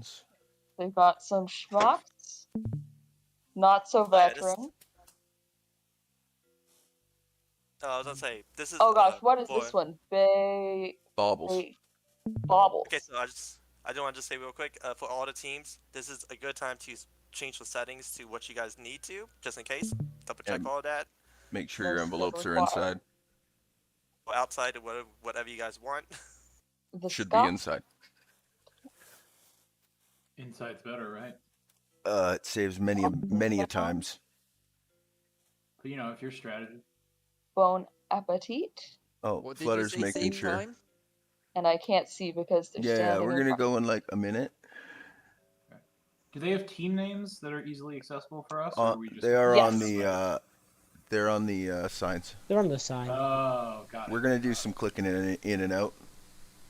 veterans. They've got some schmucks. Not so veteran. I was gonna say this is. Oh gosh, what is for... this one? Baubles. Baubles. Okay, so I do want to just say real quick for all the teams, this is a good time to change the settings to what you guys need to, just in case. Double check all of that. Make sure your No envelopes skill are required. inside. Or outside, or whatever you guys want. The Should scuff? be inside. Inside's better, right? It saves many a times. But you know, if your strategy. Bon appetit. Oh, What did Flutter's you say, making save sure. time? And I can't see because they're Yeah, standing we're in gonna front go in like a minute. Do they have team names that are easily accessible for us? Or are we just... They are Yes. on the they're on the signs. They're on the sign. Oh, got it. We're gonna do some clicking in and out.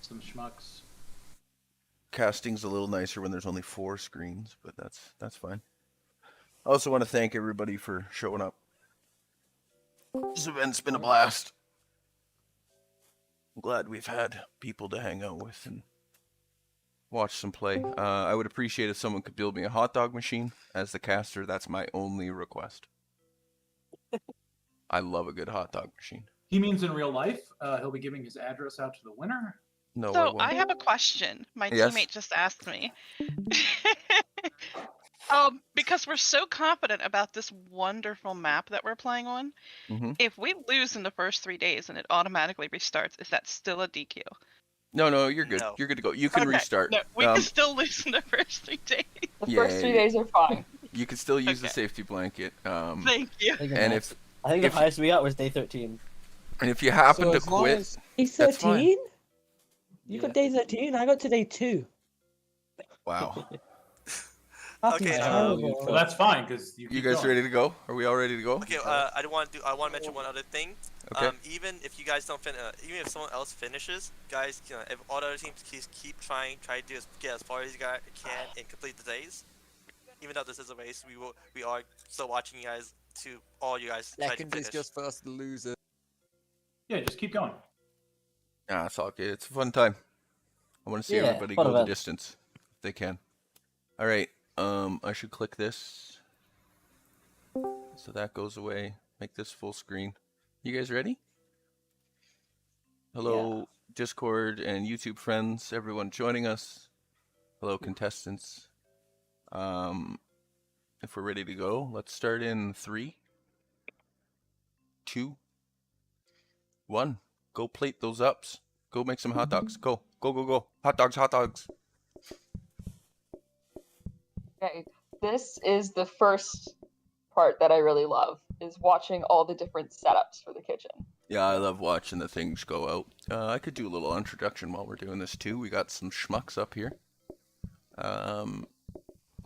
Some schmucks. Casting's a little nicer when there's only 4 screens, but that's fine. I also want to thank everybody for showing up. This event's been a blast. I'm glad we've had people to hang out with and watch some play. I would appreciate if someone could build me a hot dog machine as the caster. That's my only request. I love a good hot dog machine. He means in real life. He'll be giving his address out to the winner. No, I So won't. I have a question. My Yes? teammate just asked me. Because we're so confident about this wonderful map that we're playing on, if we lose in the first 3 days and it automatically restarts, is that still a DQ? No, you're good. No. You're good to go. You can Okay, restart. No, we can still lose in the first 3 days. The first 3 days are fine. You can still use the Okay. safety blanket. Thank you. And if I think the if- highest we got was day 13. you happen So to as long quit, as- Day That's fine. 13? You Yeah. got day 13? I got to day 2. wow. Fucking Okay, terrible. Well, that's fine because you. You keep guys going. ready to go? Are we all ready to go? Okay, I want to mention one other thing. Okay. Even if you guys don't even if someone else finishes, guys, if all the other teams keep try to get as far as you guys can and complete the days. Even though this is a race, we are still watching you guys to all you guys try to Second finish. is just first loser. Yeah, just keep going. Yeah, it's all good. It's a fun time. I want to see Yeah, everybody fun go the event. distance if they can. All right. I should click this. So that goes away. Make this full screen. You guys ready? Hello, Discord and YouTube friends, everyone joining us. Hello, contestants. If we're ready to go, let's start in 3, 2, 1. Go plate those ups. Go make some hot dogs. Go. Hot dogs. Okay, this is the first part that I really love, is watching all the different setups for the kitchen. Yeah, I love watching the things go out. I could do a little introduction while we're doing this too. We got some schmucks up here,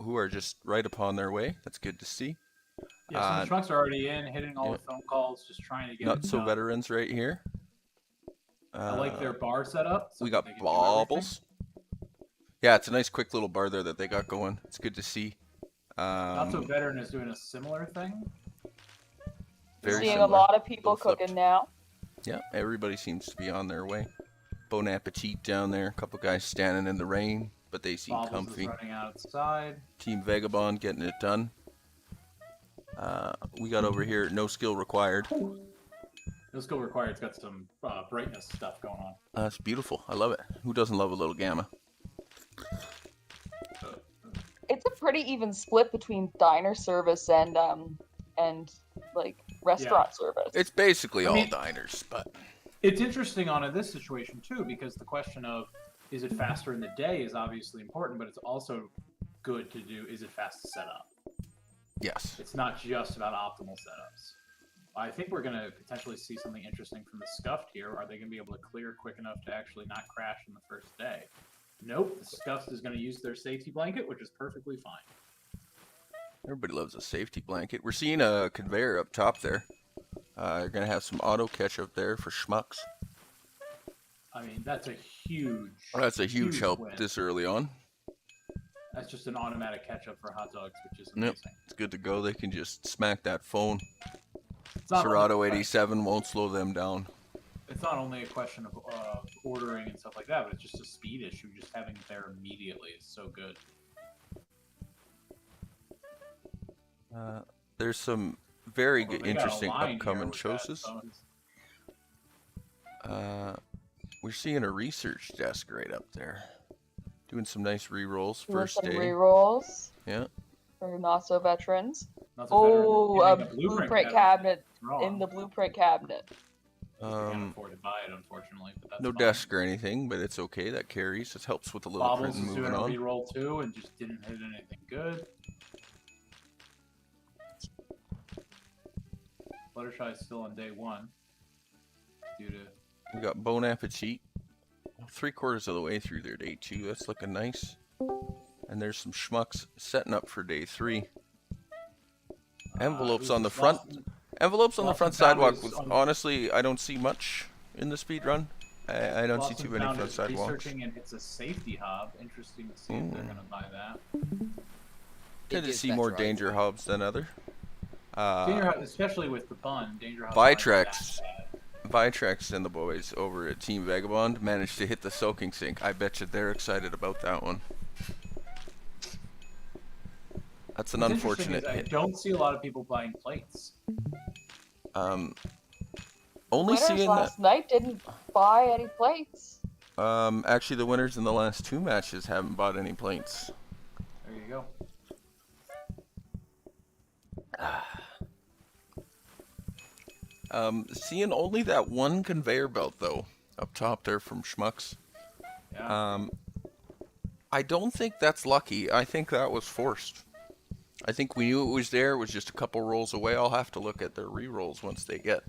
who are just right upon their way. That's good to see. Yeah, some trucks are already in, hitting all the phone calls, just trying to get Not it so done. veterans right here. I like their bar setup. so We that got they can do baubles. Yeah, it's a nice quick little bar there that they got going. It's good to see. everything. Not so veteran is doing a similar thing. Very Seeing similar. a lot of people Both flipped. cooking now. Yeah, everybody seems to be on their way. Bon appetit down there. A couple guys standing in the rain, but they seem Baubles comfy. is running outside. Team Vagabond getting it done. We got over here, no skill required. No skill required. It's got some brightness stuff going on. That's beautiful. I love it. Who doesn't love a little gamma? It's a pretty even split between diner service and like restaurant service. It's basically I all mean- diners, but It's interesting on this situation too, because the question of is it faster in the day is obviously important, but it's also good to do is it fast to set up. yes. It's not just about optimal setups. I think we're going to potentially see something interesting from the Scuffed here. Are they going to be able to clear quick enough to actually not crash in the first day? Nope, the Scuffed is going to use their safety blanket, which is perfectly fine. Everybody loves a safety blanket. We're seeing a conveyor up top there. You're going to have some auto catch up there for schmucks. I mean, that's a huge... That's a huge help win. this early on. That's just an automatic catch-up for hot dogs, which is Yep, amazing. it's good to go. They can just smack that phone. It's not Serato only- 87 won't slow them down. It's not only a question of ordering and stuff like that, but it's just a speed issue. Just having it there immediately is so good. There's some very Well, good, they got a interesting line here upcoming with that choices. bonus. We're seeing a research desk right up there, doing some nice re-rolls Doing first some day. re-rolls Yeah. for not so veterans. Not so veteran, Oh, getting a blueprint cabinet wrong. in the blueprint cabinet. We can't afford to buy it, unfortunately. But that's No fine. desk or anything, but it's okay. That carries. It helps with the little print Bobbles and is doing moving a on. re-roll too, and just didn't hit anything good. Fluttershy is still on day 1. Due to We got Bon Appetit. 3/4 of the way through their day 2. That's looking nice. And there's some schmucks setting up for day 3. Envelopes on the front. Envelopes on the front sidewalk. With, honestly, I don't see much in the speed run. I don't see too many front sidewalks. Researching, and it's a safety hub. Interesting to see if they're gonna buy that. Tend to see more danger hubs than other. Danger hub, especially with the bun. Danger hubs. Vitrex and the boys over at Team Vagabond managed to hit the soaking sink. I bet you they're excited about that one. That's an unfortunate hit. I don't see a lot of people buying plates. Only Winners seeing last night didn't buy any plates. Actually, the winners in the last 2 matches haven't bought any plates. There you go. Seeing only that one conveyor belt though up top there from Schmucks. Yeah. I don't think that's lucky. I think that was forced. I think we knew it was there. It was just a couple rolls away. I'll have to look at their re-rolls once they get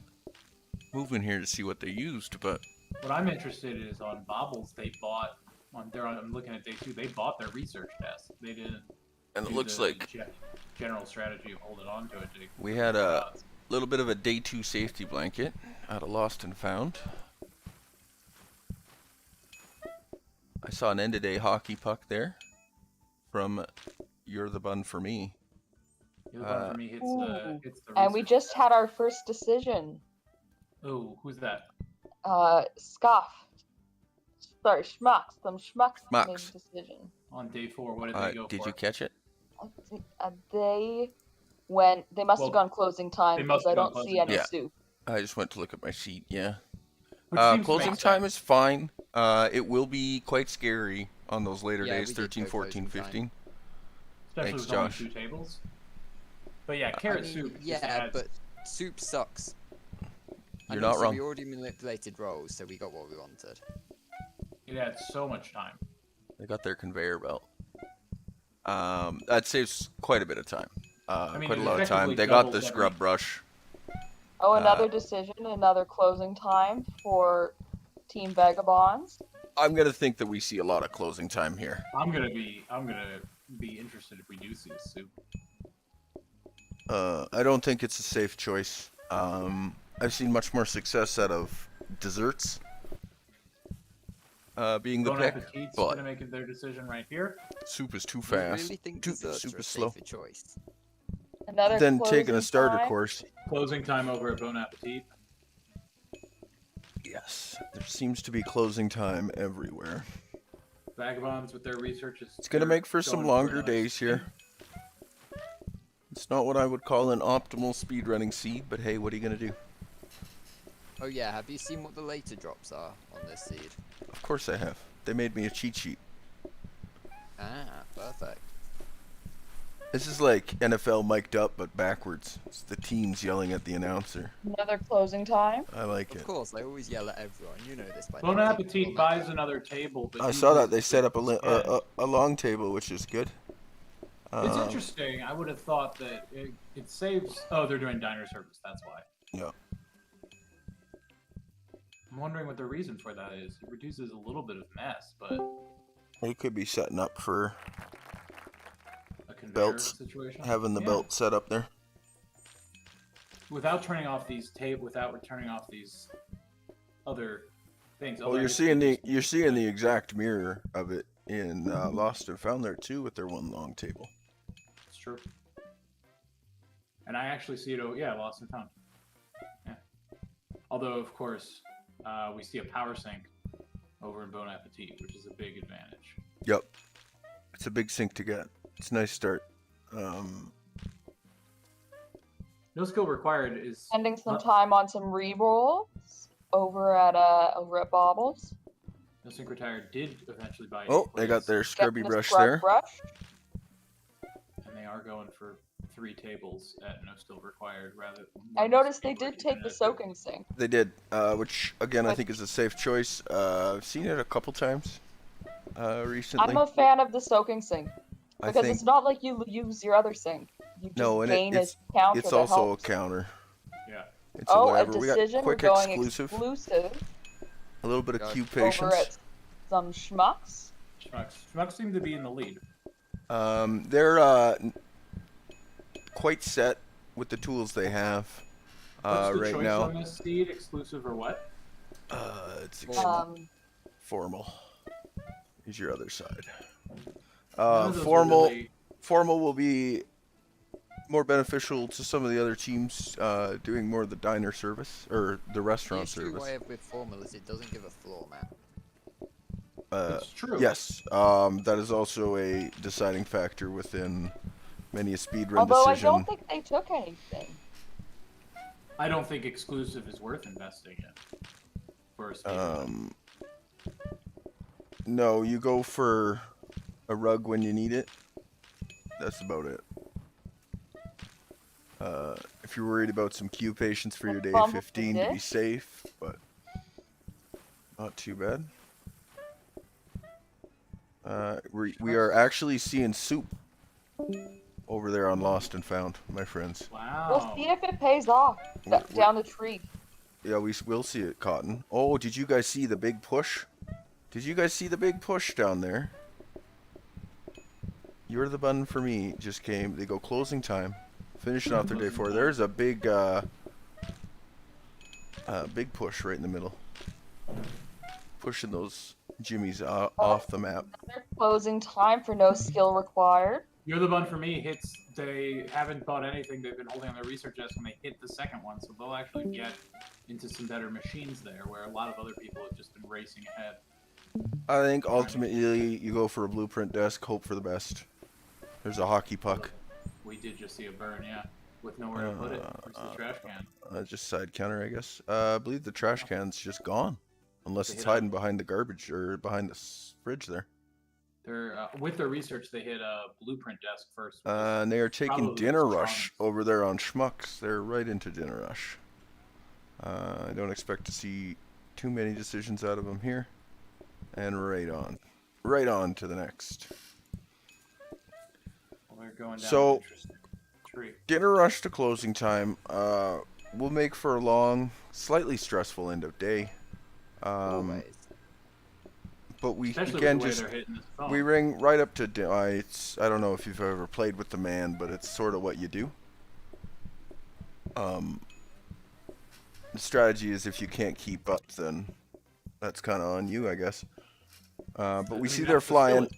moving here to see what they used. But what I'm interested in is on Bobbles. They bought on there. I'm looking at day 2. They bought their research desk. They didn't. And it looks like general strategy of holding on to it. We had a little bit of a day 2 safety blanket out of Lost and Found. I saw an end-of-day hockey puck there from You're the Bun for Me. You're the Bun for Me hits the and we just had our first decision. Oh, who's that? Scuff. Sorry, Schmucks. Some Schmucks made a decision. On day 4, what did they go for? Did you catch it? They must have gone closing time because I don't see any soup. I just went to look at my sheet, yeah. Closing time is fine. It will be quite scary on those later days, 13, 14, 15. Especially Thanks, with only Josh. 2 tables. But yeah, carrot soup. Yeah, but soup sucks. You're not wrong. We already manipulated rolls, so we got what we wanted. It had so much time. They got their conveyor belt. That saves quite a bit of time. Quite a lot of time. They got the scrub brush. Oh, another decision, another closing time for Team Vagabonds. I'm gonna think that we see a lot of closing time here. I'm gonna be interested if we do see a soup. I don't think it's a safe choice. I've seen much more success out of desserts. Being the pick, Appetit's but gonna make their decision right here. soup is too I fast. really think Soup is slow. choice. Another Then taking a closing starter time. course. Closing time over at Bon Appetit. Yes, there seems to be closing time everywhere. Vagabonds with their research is. It's gonna make for some longer days here. It's not what I would call an optimal speedrunning seed, but hey, what are you gonna do? Oh yeah, have you seen what the later drops are on this seed? Of course I have. They made me a cheat sheet. Ah, perfect. This is like NFL mic'd up, but backwards. It's the teams yelling at the announcer. Another closing time. I like Of it. course, they always yell at everyone. You know this by Bon now. Appetit buys another table. But I saw that they set up a long table, which is good. It's interesting. I would have thought that it saves. Oh, they're doing diner service. That's why. Yeah. I'm wondering what the reason for that is. It reduces a little bit of mess, but We could be setting up for a conveyor belts, situation. having the belt set up there. Without turning off these without turning off these other things. Well, you're seeing the exact mirror of it in Lost and Found there too, with their one long table. It's true. And I actually see it. Yeah, Lost and Found. Yeah. Although, of course, we see a power sink over in Bon Appetit, which is a big advantage. Yep. It's a big sink to get. It's a nice start. No skill required is Spending some time on some re-rolls over at Baubles. No Sync Retired did eventually buy. Oh, 8th they got place, their scrubby Getting the brush scrub there. brush. and they are going for 3 tables at no skill required rather. I most noticed they people are did keeping take the it at 2. soaking sink. They did, which again I But- think is a safe choice. I've seen it a couple times recently. I'm a fan of the soaking sink I because think it's not like you use your other sink. You just no, and gain it's a counter it's that also helps. a counter. Yeah. It's a Oh, whatever. a We got decision. We're quick going exclusive, exclusive a little bit of Go. Q over patience. at some schmucks. Schmucks seem to be in the lead. They're quite set with the tools they have What's the right choice now. on this seed? Exclusive or what? It's Formal. formal. Here's your other side. None of those are Formal. really- Formal will be more beneficial to some of the other teams doing more of the diner service or the The restaurant issue service. I have with formal is it doesn't give a floor map. It's true. Yes, that is also a deciding factor within many a speedrun Although I decision. don't think they took anything. I don't think exclusive is worth investing in for a speedrun. No, you go for a rug when you need it. That's about it. If you're worried about some queue patience for your day Bump 15 the to be dish. safe, but not too bad. We are actually seeing soup over there on Lost and Found, my friends. Wow. We'll see if it pays off We're- down the tree. Yeah, we will see it, Cotton. Oh, did you guys see the big push? Did you guys see the big push down there? You're the button for me. Just came. They go closing time. Finishing off their day 4. There's a big big push right in the middle. Pushing those jimmies off the map. Another closing time for no skill required. You're the one for me hits. They haven't bought anything. They've been holding on their research desk and they hit the second one, so they'll actually get into some better machines there, where a lot of other people have just been racing ahead. I think ultimately you go for a blueprint desk, hope for the best. There's a hockey puck. We did just see a burn, yeah, with nowhere to put it. Where's the trash can? Just side counter, I guess. I believe the trash can's just gone. Unless They it's hit a- hiding behind the garbage or behind the fridge there. They're with their research. They hit a blueprint desk first. And they are taking Probably Dinner the Rush strongest. over there on Schmucks. They're right into Dinner Rush. I don't expect to see too many decisions out of them here. And right on. Right on to the next. Well, they're going down So- an interesting tree. Dinner Rush to closing time will make for a long, slightly stressful end of day. Always. But we Especially again with the way just they're hitting this phone. we ring right up to I don't know if you've ever played with the man, but it's sort of what you do. The strategy is if you can't keep up, then that's kind of on you, I guess. But we see they're flying.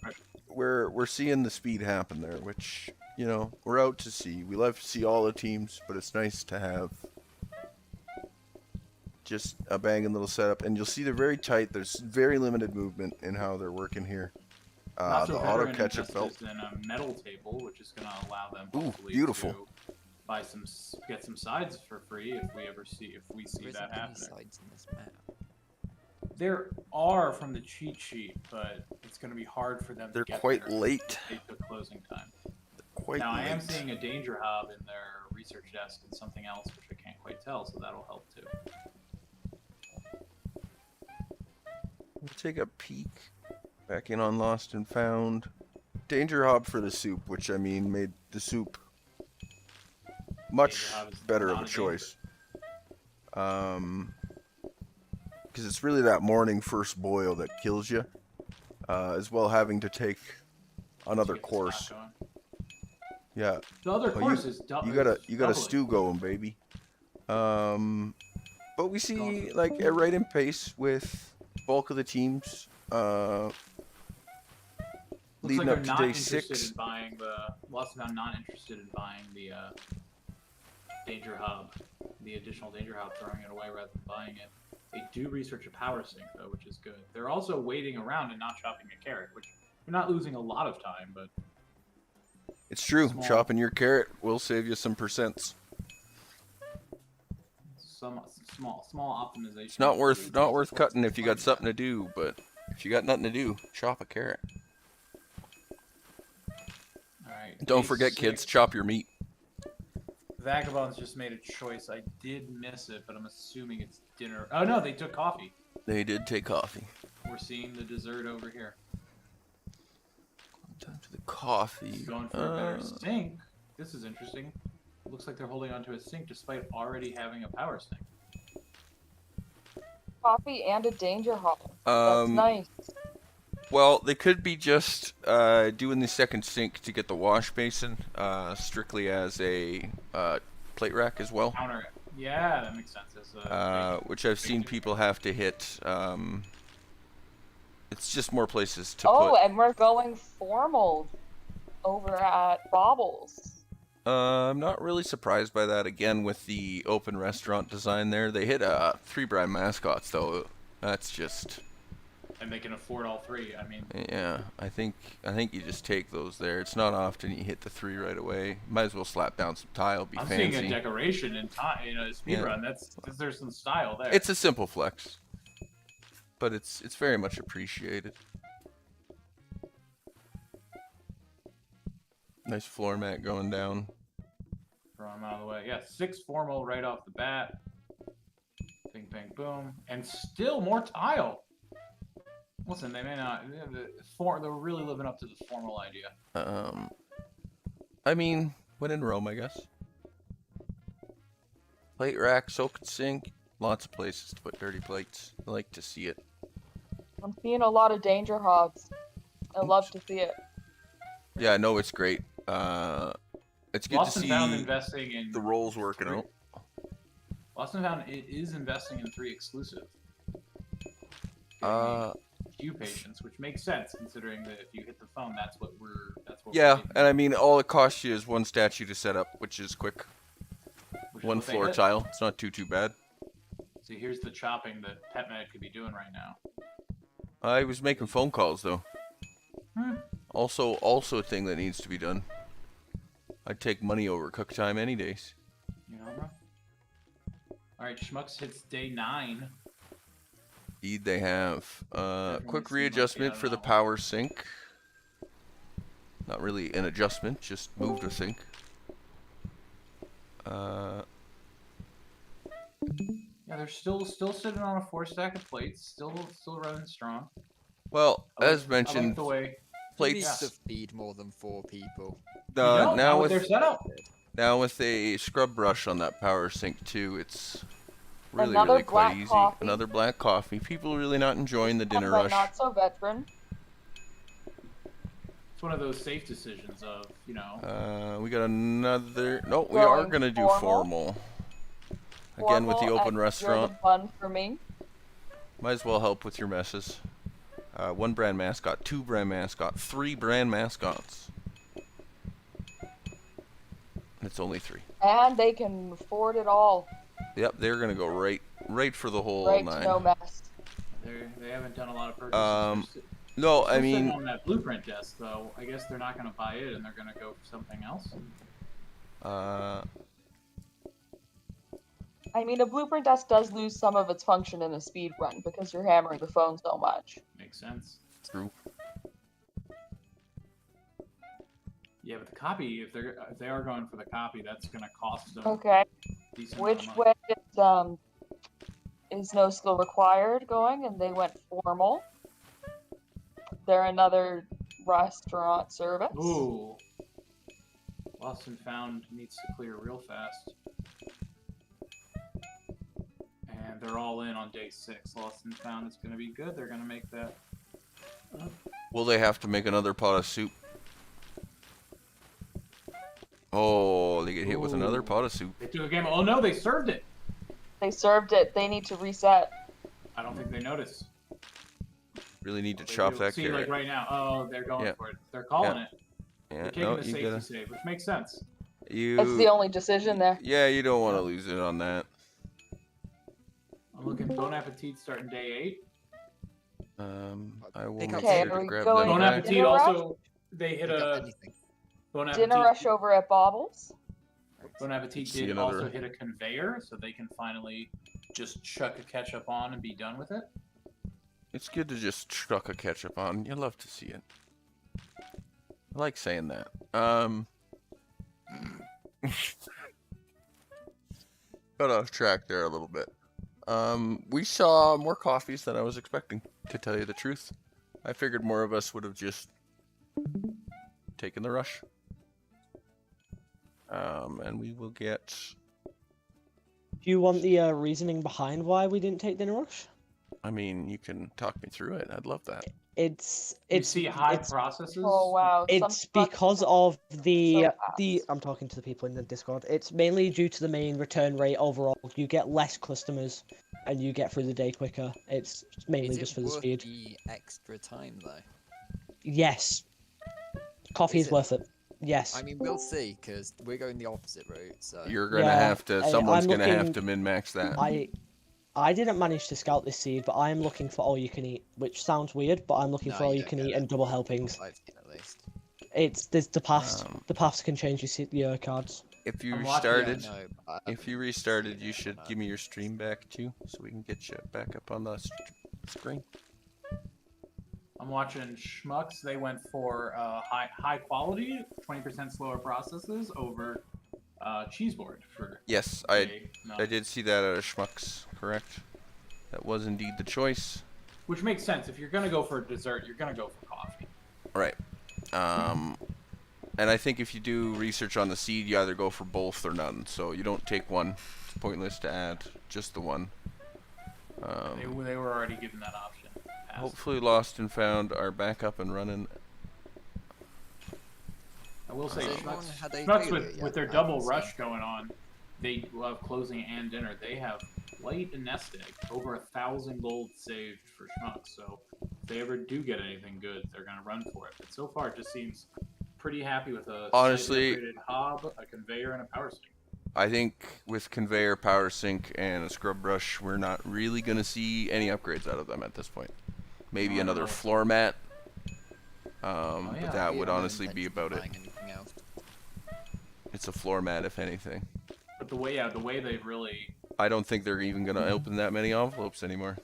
We're seeing the speed happen there, which we're out to see. We love to see all the teams, but it's nice to have just a banging little setup, and you'll see they're very tight. There's very limited movement in how they're working here. The auto ketchup belt. In a metal table, which is going to allow them Ooh, hopefully beautiful. to get some sides for free if we see There isn't that any happening. sides in this map. There are from the cheat sheet, but it's going to be hard for them They're to get quite there. late. They took closing time. Quite Now, late. I am seeing a danger hub in their research desk and something else, which I can't quite tell, so that'll help too. We'll take a peek back in on Lost and Found. Danger Hob for the soup, which I mean made the soup much Danger Hob is better of not a a choice. Because it's really that morning first boil that kills you, as well having to take another Get the course. stock going. Yeah, The other Oh, course is double. you got a stew going, baby. But we see like a right in pace with bulk of the teams. Looks Leading like up they're to not day interested 6. in buying the. Lots of them not interested in buying the danger hub, the additional danger hub, throwing it away rather than buying it. They do research a power sink though, which is good. They're also waiting around and not chopping a carrot, which they're not losing a lot of time, but It's true. Small. Chopping your carrot will save you some percents. some small optimization. It's not worth cutting if you got something to do, but if you got nothing to do, chop a carrot. All right. Don't day forget, 6. kids, chop your meat. Vagabonds just made a choice. I did miss it, but I'm assuming it's dinner. Oh no, they took coffee. They did take coffee. We're seeing the dessert over here. Time to the coffee. He's going for a better sink. This is interesting. Looks like they're holding onto a sink despite already having a power sink. Coffee and a danger hall. That's nice. Well, they could be just doing the second sink to get the wash basin strictly as a plate rack as well. Counter it. Yeah, that makes sense. As a Which I've seen people have to hit. It's just more places to Oh, put. and we're going formal over at Bobbles. I'm not really surprised by that. Again, with the open restaurant design there, they hit 3 brand mascots though. That's just. And they can afford all 3. I mean. Yeah, I think you just take those there. It's not often you hit the 3 right away. Might as well slap down some tile. Be I'm fancy. seeing a decoration in time. You know, speed run. There's some style there. It's a simple flex, but it's very much appreciated. Nice floor mat going down. Throw them out of the way. Yeah, 6 formal right off the bat. Bing, bang, boom, and still more tile. Listen, they may not. They're really living up to the formal idea. I mean, when in Rome, I guess. Plate rack, soak and sink. Lots of places to put dirty plates. I like to see it. I'm seeing a lot of danger hogs. I love to see it. Yeah, no, it's great. It's good Lost to and see Found investing in the rolls working out. Lost and Found is investing in 3 exclusive. Queue patience, which makes sense considering that if you hit the phone, that's what we're. Yeah, and I mean, all it costs you is 1 statue to set up, which is quick. Which is 1 what they floor hit. tile. It's not too bad. See, here's the chopping that PetMed could be doing right now. I was making phone calls though. Hmm. Also a thing that needs to be done. I'd take money over cook time any days. You know, bro. All right, Schmucks hits day 9. Indeed they have. Quick seems like readjustment they for the have power sink. Not really an adjustment, just moved a sink. Yeah, they're still sitting on a 4 stack of plates, still running strong. Well, I like- as mentioned, I like the way plates. Needs to feed more than 4 people. now Now with their with setup. a scrub brush on that power sink too, it's really Another really quite black easy. coffee. Another black coffee. People really not enjoying the dinner But rush. not so veteran. It's one of those safe decisions of, you know. We got another. No, we are Going gonna do formal. Again with the Formal, open and you're restaurant. the fun for me. Might as well help with your messes. 1 brand mascot, 2 brand mascot, 3 brand mascots. It's only 3. And they can afford it all. Yep, they're gonna go right for the whole Right, 9. no mess. They haven't done a lot of purchases. No, I Still sitting mean, on that blueprint desk, though. I guess they're not going to buy it, and they're going to go for something else. I mean, a blueprint desk does lose some of its function in a speed run because you're hammering the phone so much. Makes sense. true. Yeah, but the copy, if they are going for the copy, that's going to cost them. Okay. A decent Which amount of money. way is no skill required going? And they went formal. They're another restaurant service. Ooh. Lost and Found needs to clear real fast. And they're all in on day 6. Lost and Found is going to be good. They're going to make that. Will they have to make another pot of soup? Oh, they get hit with another Ooh. pot of soup. They took a game. Oh no, they served it. They served it. They need to reset. I don't think they noticed. Really need to They chop do. that See, carrot. like right now. Oh, they're going Yeah. for it. They're calling it. Yeah, They're taking no, the you safety gotta. save, which makes sense. That's the only decision there. Yeah, you don't want to lose it on that. I'm looking Bon Appetit starting day 8. I will Pick make up sure Okay, to are we grab going that Bon to guy. Appetit Dinner rush? also they hit Pick up a anything. Bon Appetit. Dinner rush over at Bobbles. Bon Appetit See did another- also hit a conveyor, so they can finally just chuck a ketchup on and be done with it. It's good to just chuck a ketchup on. You love to see it. I like saying that. Got off track there a little bit. We saw more coffees than I was expecting, to tell you the truth. I figured more of us would have just taken the rush. And we will get... Do you want the reasoning behind why we didn't take dinner rush? I mean, you can talk me through it. I'd love that. It's We see high it's processes. Oh wow. some it's trucks because come of the fast. I'm talking to the people in the Discord. It's mainly due to the main return rate overall. You get less customers, and you get through the day quicker. It's mainly Is just it for the worth speed. the extra time though? Yes, coffee Is is it? worth it. Yes. I mean, we'll see, because we're going the opposite route, so... You're gonna Yeah, have to... I- Someone's I'm gonna have looking- to min-max that. I didn't manage to scout this seed, but I am looking for all you can eat, which sounds weird, but I'm looking No, for all you you don't can get eat it. and double helpings. I've seen at least. It's there's the paths. Um, The paths can change your cards. If you I'm watching- restarted... Yeah, no, but I If you haven't restarted, seen you it, should no. give me your stream back too, so we can get you back up on the screen. I'm watching Schmucks. They went for high quality, 20% slower processes over cheese board for. Yes, a I nut. did see that at a Schmucks, correct? That was indeed the choice. Which makes sense. If you're gonna go for a dessert, you're gonna go for coffee. Right. And I think if you do research on the seed, you either go for both or none. So you don't take one. It's pointless to add just the one. They were already given that option. Passed. Hopefully Lost and Found are back up and running. I will say, Has Schmucks, anyone had a Schmucks failure with yet? their I double haven't rush seen. going on, they love closing and dinner. They have light and nest egg, over 1,000 gold saved for Schmucks. So if they ever do get anything good, they're gonna run for it. But so far, it just seems pretty happy with a Honestly- slightly upgraded hob, a conveyor, and a power stick. I think with Conveyor, Power Sink, and a Scrub Brush, we're not really going to see any upgrades out of them at this point. Maybe No, I another don't know. floor mat. yeah. But that We would have no honestly be intention of about it. buying anything else. It's a floor mat, if anything. But the way they've really I don't think they're even going to open that many envelopes anymore.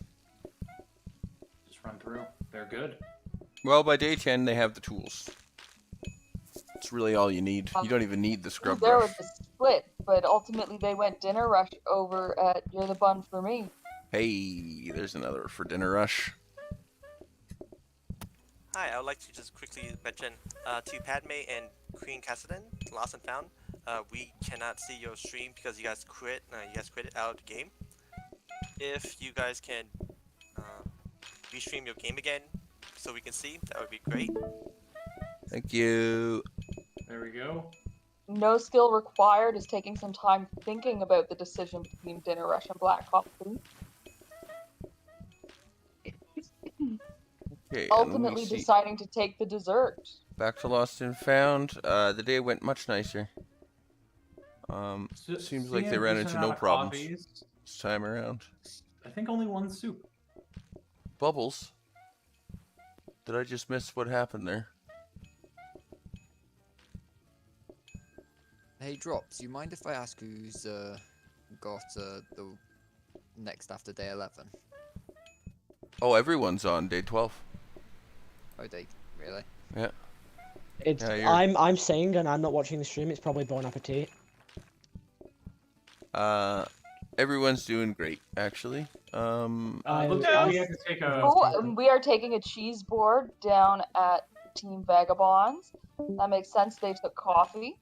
just run through, they're good. Well, by day 10, they have the tools. It's really all you need. You don't even need the Scrub There Brush. was a split, but ultimately they went dinner rush over at You're the Bun for Me. Hey, there's another for Dinner Rush. Hi, I would like to just quickly mention to Padme and Queen Cassidon, Lost and Found. We cannot see your stream because you guys quit. You guys quit out of the game. If you guys can restream your game again, so we can see, that would be great. Thank you. There we go. No skill required is taking some time thinking about the decision between dinner rush and black coffee. Okay, and Ultimately we see deciding to take the dessert. back to Lost and Found. The day went much nicer. So- Seems seeing like they a ran decent into no amount of problems coffees, this time around. I think only one soup. Bubbles. Did I just miss what happened there? Hey, Drops, you mind if I ask who's got the next after day 11? Oh, everyone's on day 12. Oh, they really? Yeah. It's Yeah, you're- I'm saying, and I'm not watching the stream. It's probably Bon Appetit. Everyone's doing great, actually. Looks Yeah. like we have to take a. Oh, and we are taking a cheese board down at Team Vagabonds. That makes sense. They took coffee.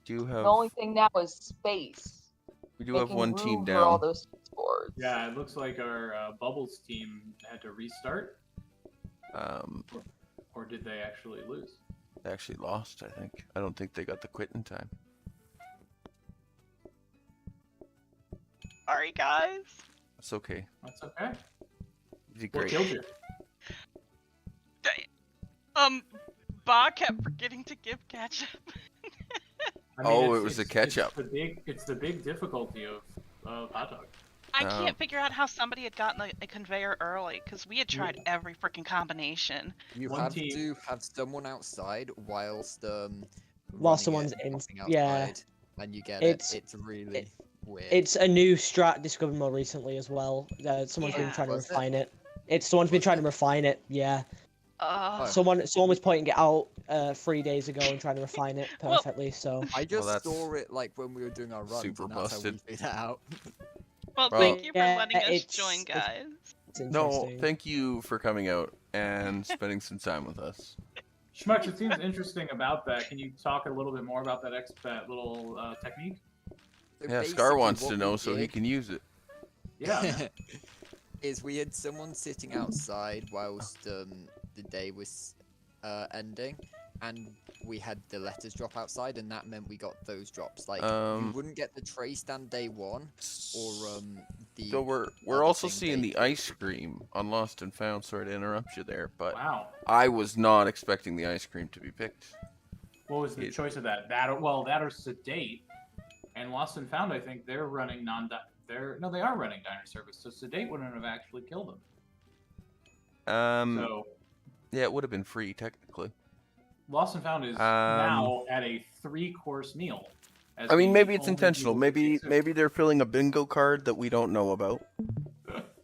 do The have only thing now is space. we do have making one team room for all down. those cheese boards. Yeah, it looks like our Bubbles team had to restart, or did they actually lose? They actually lost, I think. I don't think they got the quit in time. Sorry, guys. That's okay. That's okay. You did What great. killed you? Ba kept forgetting to give ketchup. I Oh, it's- it was the it's- ketchup. It's the big difficulty of hot dog. I Oh. can't figure out how somebody had gotten a conveyor early, because we had tried every freaking combination. You One have team- to have someone outside whilst While running someone's it, in- popping yeah. outside. and you get It's- it. It's really weird. It's a new strat discovered more recently as well. Someone's been Yeah. trying to Was it? refine it. Someone's been Was trying it? to refine it. Yeah. Oh. Someone was pointing it out 3 days ago and trying to refine it Well- perfectly. So I just that's saw it like when we were doing our runs, super and that's how we busted. figured it out. Well, Well- thank you for Yeah, letting us it's- join, guys. it's No, interesting. thank you for coming out and spending some time with us. Schmucks, it seems interesting about that. Can you talk a little bit more about that little technique? So Yeah, Scar basically wants what to we know so he did can use it. Yeah. man. is we had someone sitting outside whilst the day was ending, and we had the letters drop outside, and that meant we got those drops. Like you wouldn't get the tray stand day one, or the. So we're other also thing seeing day the two. ice cream on Lost and Found. Sorry to interrupt you there, but Wow. I was not expecting the ice cream to be picked. What was the It- choice of that? That or Sedate, and Lost and Found. I think they're running they are running diner service. So Sedate wouldn't have actually killed them. So Yeah, it would have been free technically. Lost and Found is now at a 3-course meal. as I mean, the maybe it's only intentional. meal we Maybe consume. they're filling a bingo card that we don't know about,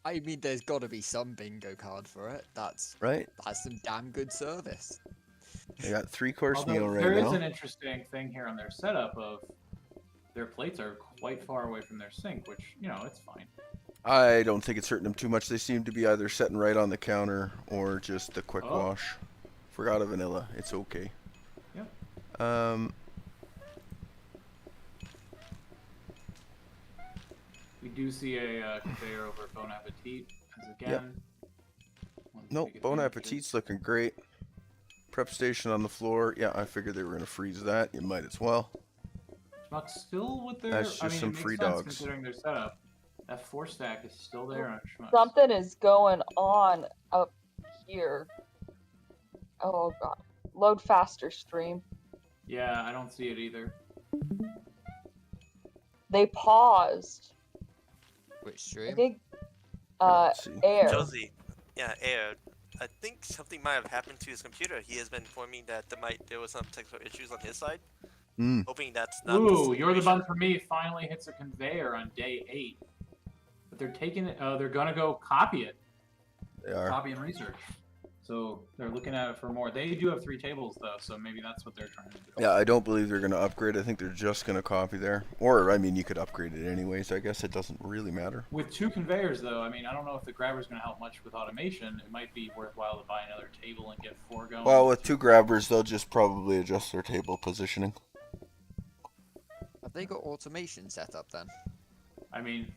I mean, there's got to be some bingo card for it. That's right? some damn good service. They got 3-course Although meal right there is now. an interesting thing here on their setup of their plates are quite far away from their sink, which, it's fine. I don't think it's hurting them too much. They seem to be either sitting right on the counter or just a quick Oh. wash. Forgot a vanilla. It's okay. Yep. We do see a conveyor over Bon Appetit, as again. one to Nope, take Bon advantage of. Appetit's looking great. Prep station on the floor. Yeah, I figured they were gonna freeze that. You might as well. Schmuck still with their. That's just some it makes free sense dogs. Considering their setup. That 4-stack is still there on Schmuck. Something is going on up here. Oh god. Load faster, stream. Yeah, I don't see it either. They paused. Which I stream? think Let's see. air. Josie, yeah, Air. I think something might have happened to his computer. He has been informing that there was some technical issues on his side. Hoping that's not. Ooh, the You're the situation. Bun for Me finally hits a conveyor on day 8. But they're taking it. They're gonna go copy it. They are. Copy and research. So they're looking at it for more. They do have 3 tables though, so maybe that's what they're trying to do. Yeah, I don't believe they're gonna upgrade. I think they're just gonna copy there. Or, I mean, you could upgrade it anyways. I guess it doesn't really matter. With 2 conveyors though, I mean, I don't know if the grabber's gonna help much with automation. It might be worthwhile to buy another table and get 4 going. Well, with 2 grabbers, they'll just probably adjust their table positioning. Have they got automation set up then? I mean,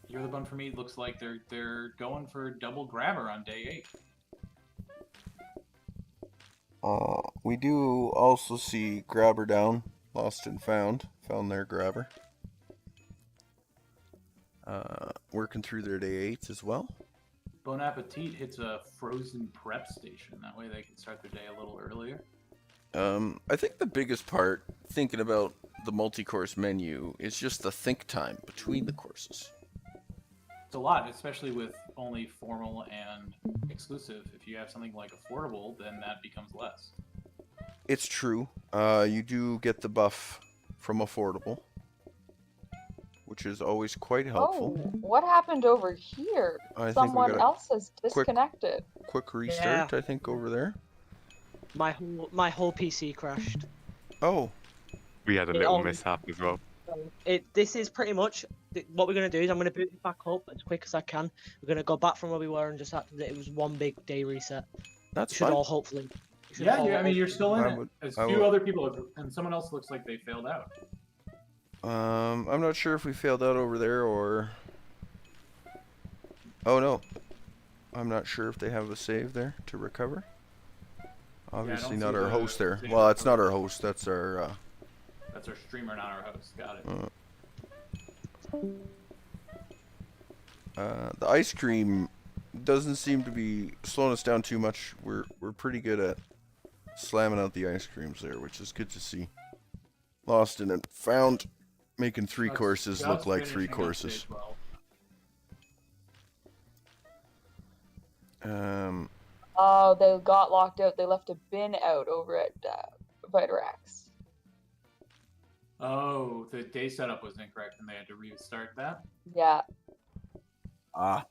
You're the Bun for Me looks like they're going for double grabber on day 8. We do also see grabber down, lost and found their grabber. Working through their day 8s as well. Bon Appetit hits a frozen prep station. That way they can start their day a little earlier. I think the biggest part, thinking about the multi-course menu, is just the think time between the courses. It's a lot, especially with only formal and exclusive. If you have something like affordable, then that becomes less. It's true. You do get the buff from affordable, which is always quite Oh, helpful. what happened over here? I think we Someone got a else has disconnected. quick restart, Yeah. I think, over there. My whole PC crashed. Oh, We had a It little all- mishap as well. This is pretty much what we're gonna do. Is I'm gonna boot it back up as quick as I can. We're gonna go back from where we were and just act that it was one big day reset. that's Should fine. all hopefully. should Yeah, all I mean, you're still in I it. would- As I few would- other people have, and someone else looks like they failed out. I'm not sure if we failed out over there or... Oh no. I'm not sure if they have a save there to recover. Obviously don't not see our the host there. save Well, it's not our recovery. host, that's our... That's our streamer, not our host. Got it. The ice cream doesn't seem to be slowing us down too much. We're pretty good at slamming out the ice creams there, which is good to see. Lost and found, making 3 That's courses just look like 3 finishing up courses. stage 12. Oh, they got locked out. They left a bin out over at Vitarax. Oh, the day setup was incorrect, and they had to restart that. Yeah. Ah,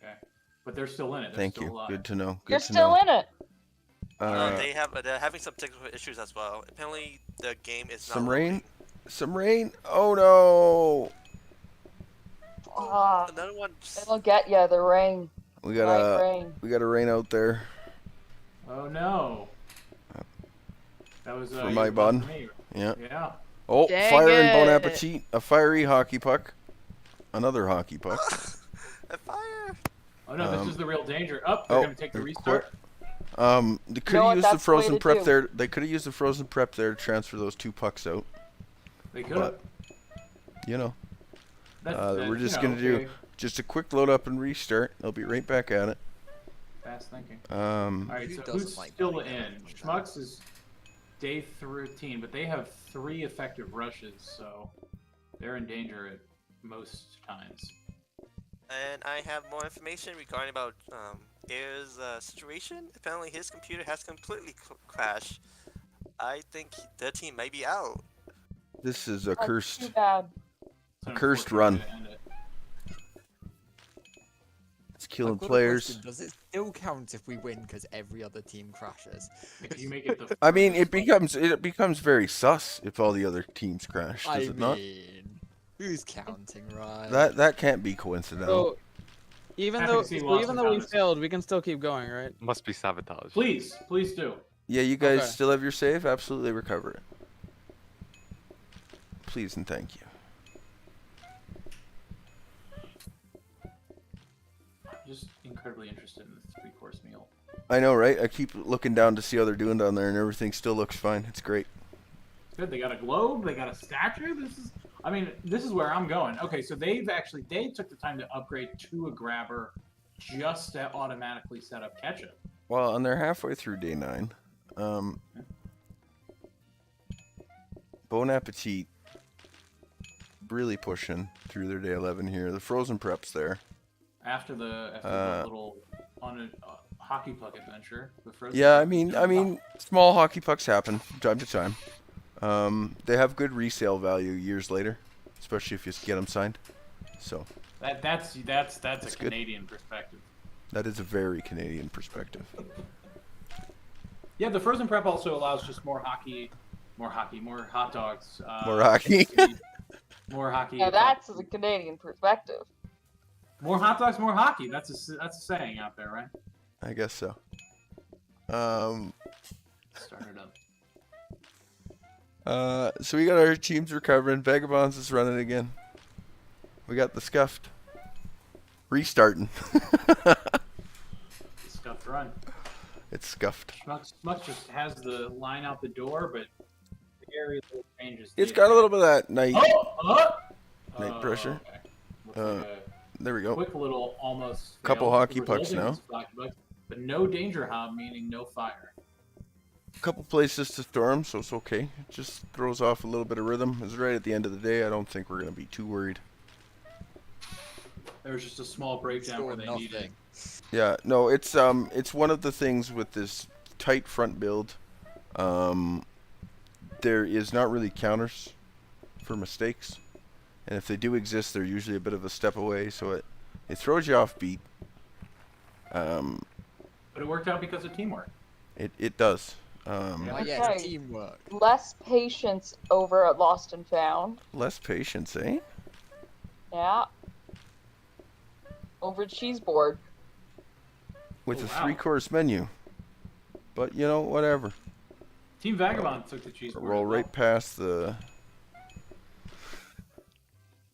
Okay, but they're still in it. They're thank still you. alive. Good to know. Good You're to still know. in it. They're having some technical issues as well. Apparently, the game is Some not rain? loading. Some rain? Oh no! Ah, Another one. it'll get you, the rain. We Night got rain. a rain out there Oh no. That was for you my were playing bun. for me. Yeah. Yeah. Oh, Dang fire and Bon it. Appetit. A fiery hockey puck. Another hockey puck. A fire! Oh no, this is the real danger. Up, they're gonna take the they're restart. They could know have what? used the That's the way frozen to prep do. there. They could have used the frozen prep there to transfer those 2 pucks out. They could have. But you know, That's we're just gonna do just a quick load up and restart. They'll be right back at it. fast thinking. Um, Alright, Who so doesn't who's like still running in? everything like Schmucks is day 13, but they have 3 effective rushes, so they're in danger at most times. And I have more information regarding about Air's situation. Apparently, his computer has completely crashed. I think their team may be out. this is a That's too cursed. bad. It's an Cursed unfortunate run. way to end it. It's killing I've got a players. question. Does it still count if we win because every other team crashes? If you make it the I mean, it furthest becomes very sus if all the other teams crash. Does I it not? mean, who's counting, right? That can't be coincidental. So, even Happy though to see Watson even though found we this. failed, we can still keep going, right? Must be sabotage. Please do. Yeah, you guys Okay. still have your save. Absolutely recover it. Please and thank you. I'm just incredibly interested in this 3-course meal. I know, right? I keep looking down to see how they're doing down there, and everything still looks fine. It's great. Good. They got a globe. They got a statue. This is where I'm going. Okay, so they took the time to upgrade to a grabber just to automatically set up ketchup. Well, and they're halfway through day 9. Bon Appetit really pushing through their day 11 here. The frozen prep's there. After the little hockey puck adventure. The frozen Yeah, prep I mean, small hockey pucks happen from time to time. They have good resale value years later, especially if you get them signed. So that's a good. Canadian perspective. that is a very Canadian perspective. Yeah, the frozen prep also allows just more hockey, more hot dogs. More hockey. More hockey. Now that's the Canadian perspective. More hot dogs, more hockey. That's a saying out there, right? I guess so. Start it up. So we got our teams recovering. Vagabonds is running again. We got the Scuffed restarting. Scuffed run. It's Scuffed. Schmucks just has the line out the door, but very little changes. It's got a little bit of that night. Night pressure. Okay. Looks like There we a go. quick little almost. Couple fail, hockey pucks resulting in now. hockey pucks, but no danger hob, meaning no fire. Couple places to storm, so it's okay. It just throws off a little bit of rhythm. It's right at the end of the day. I don't think we're gonna be too worried. There was just a small breakdown where they needed. nothing. Yeah, no, it's one of the things with this tight front build. There is not really counters for mistakes, and if they do exist, they're usually a bit of a step away, so it throws you off beat. But it worked out because of teamwork. It does. Oh Yeah. yeah, Okay. it's teamwork. Less patience over at Lost and Found. Less patience, eh? Yeah. Over cheese board. With Oh, a wow. 3-course menu. But you know, whatever. Team Vagabond took the cheese board. Roll as well.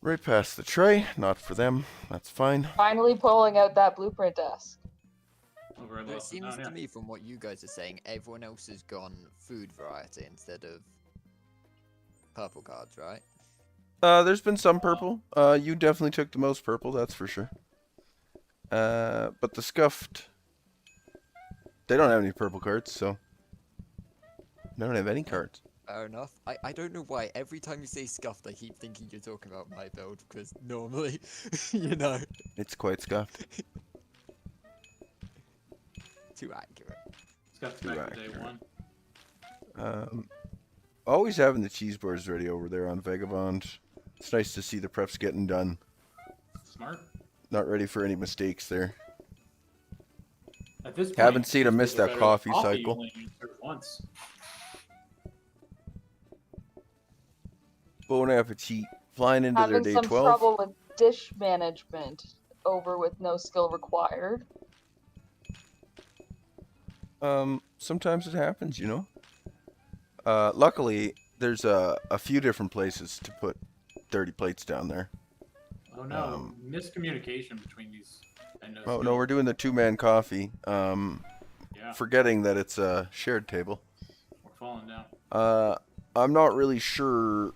right past the tray. Not for them. That's fine. Finally pulling out that blueprint desk. Over at But it Lost and seems Found, to yeah. me, from what you guys are saying, everyone else has gone food variety instead of purple cards, right? There's been some purple. You definitely took the most purple, that's for sure. But the Scuffed, they don't have any purple cards, so they don't have any cards. Fair enough. I don't know why. Every time you say scuffed, I keep thinking you're talking about my build, because normally, you know, It's quite Scuffed. too accurate. It's got Too back to day accurate. one. Always having the cheese boards ready over there on Vagabond. It's nice to see the preps getting done. Smart. Not ready for any mistakes there. At this point, Haven't seen him cheese miss boards are that better coffee than cycle. You only need to serve once. Bon appetit. Flying into their Having day some 12. trouble with dish management over with no skill required. Sometimes it happens, you know. Luckily, there's a few different places to put dirty plates down there. Oh no, miscommunication between these. Oh no, we're doing the two-man coffee. Yeah, Forgetting that it's a shared table. we're falling down. I'm not really sure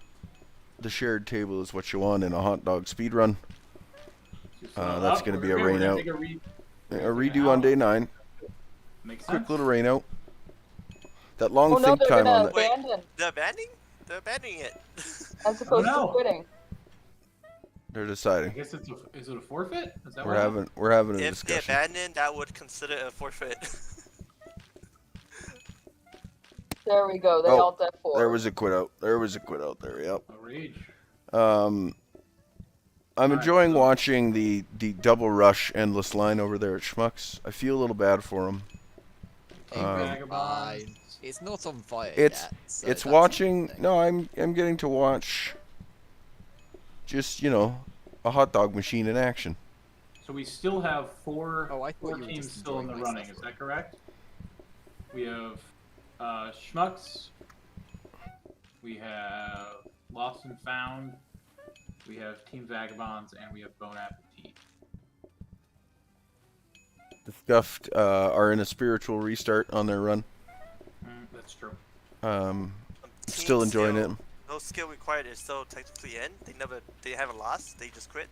the shared table is what you want in a hot dog speed run. That's going to be a rain out. A redo on day 9. Makes Quick sense. little rain out. That long Oh no, think they're time on gonna that. abandon They're abandoning? They're abandoning it. as opposed no. to quitting. They're I deciding. guess is it a forfeit? Is that We're what having a If they discussion. abandon, that would consider a forfeit. There we go. They Oh, all dead for. There was a quit out. There. Yep. A rage. I'm Alright, enjoying so- watching the double rush endless line over there at Schmucks. I feel a little bad for them. Fine. It's not on fire It's- yet. So It's that's watching. something. No, I'm getting to watch. Just a hot dog machine in action. So we still have four, Oh, I thought four you were teams just still in the enjoying running. myself. Is that correct? We have Schmucks. We have Lost and Found. We have Team Vagabonds, and we have Bon Appetit. The Scuffed are in a spiritual restart on their run. That's true. Still enjoying it. No skill required is still technically in. They haven't lost. They just quit.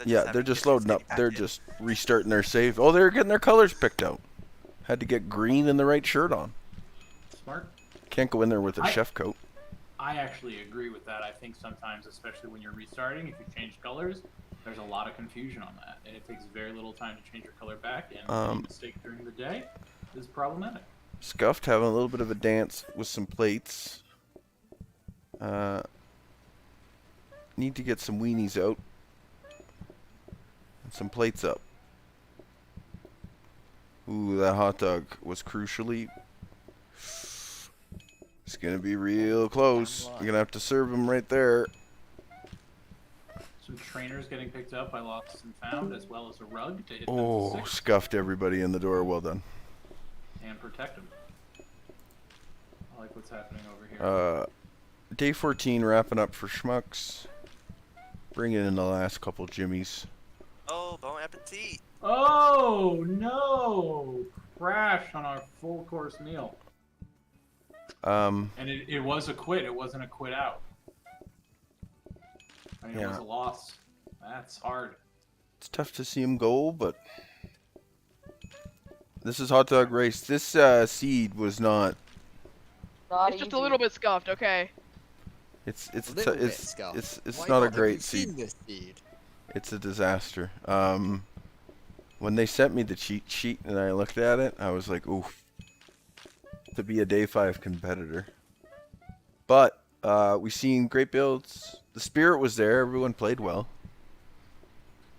Yeah, they're just loading up. They're just restarting their save. Oh, they're getting their colors picked out. Had to get green and the right shirt on. Smart. Can't go in there with a I- chef coat. I actually agree with that. I think sometimes, especially when you're restarting, if you change colors, there's a lot of confusion on that, and it takes very little time to change your color back. And any mistake during the day is problematic. Scuffed having a little bit of a dance with some plates. Need to get some weenies out. And some plates up. Ooh, that hot dog was crucially. It's gonna be real close. You're gonna have to serve them right there. Some trainers getting picked up by Lost and Found, as well as a rug to hit them to Oh, 6 scuffed everybody in the door. Well done. and protect them. I like what's happening over here. Day 14 wrapping up for Schmucks. Bringing in the last couple jimmies. Oh, Bon Appetit. Oh no! Crash on our full course meal. And it was a quit. It wasn't a quit out. I mean, it was Yeah. a loss. That's hard. It's tough to see him go, but this is hot dog race. This seed was not. Not It's just easy. a little bit scuffed, okay. It's A little bit it's scuffed. it's Why not a Have great you seen seed. this seed? It's a disaster. When they sent me the cheat sheet and I looked at it, I was like, oof. To be a day 5 competitor. But we seen great builds. The spirit was there. Everyone played well.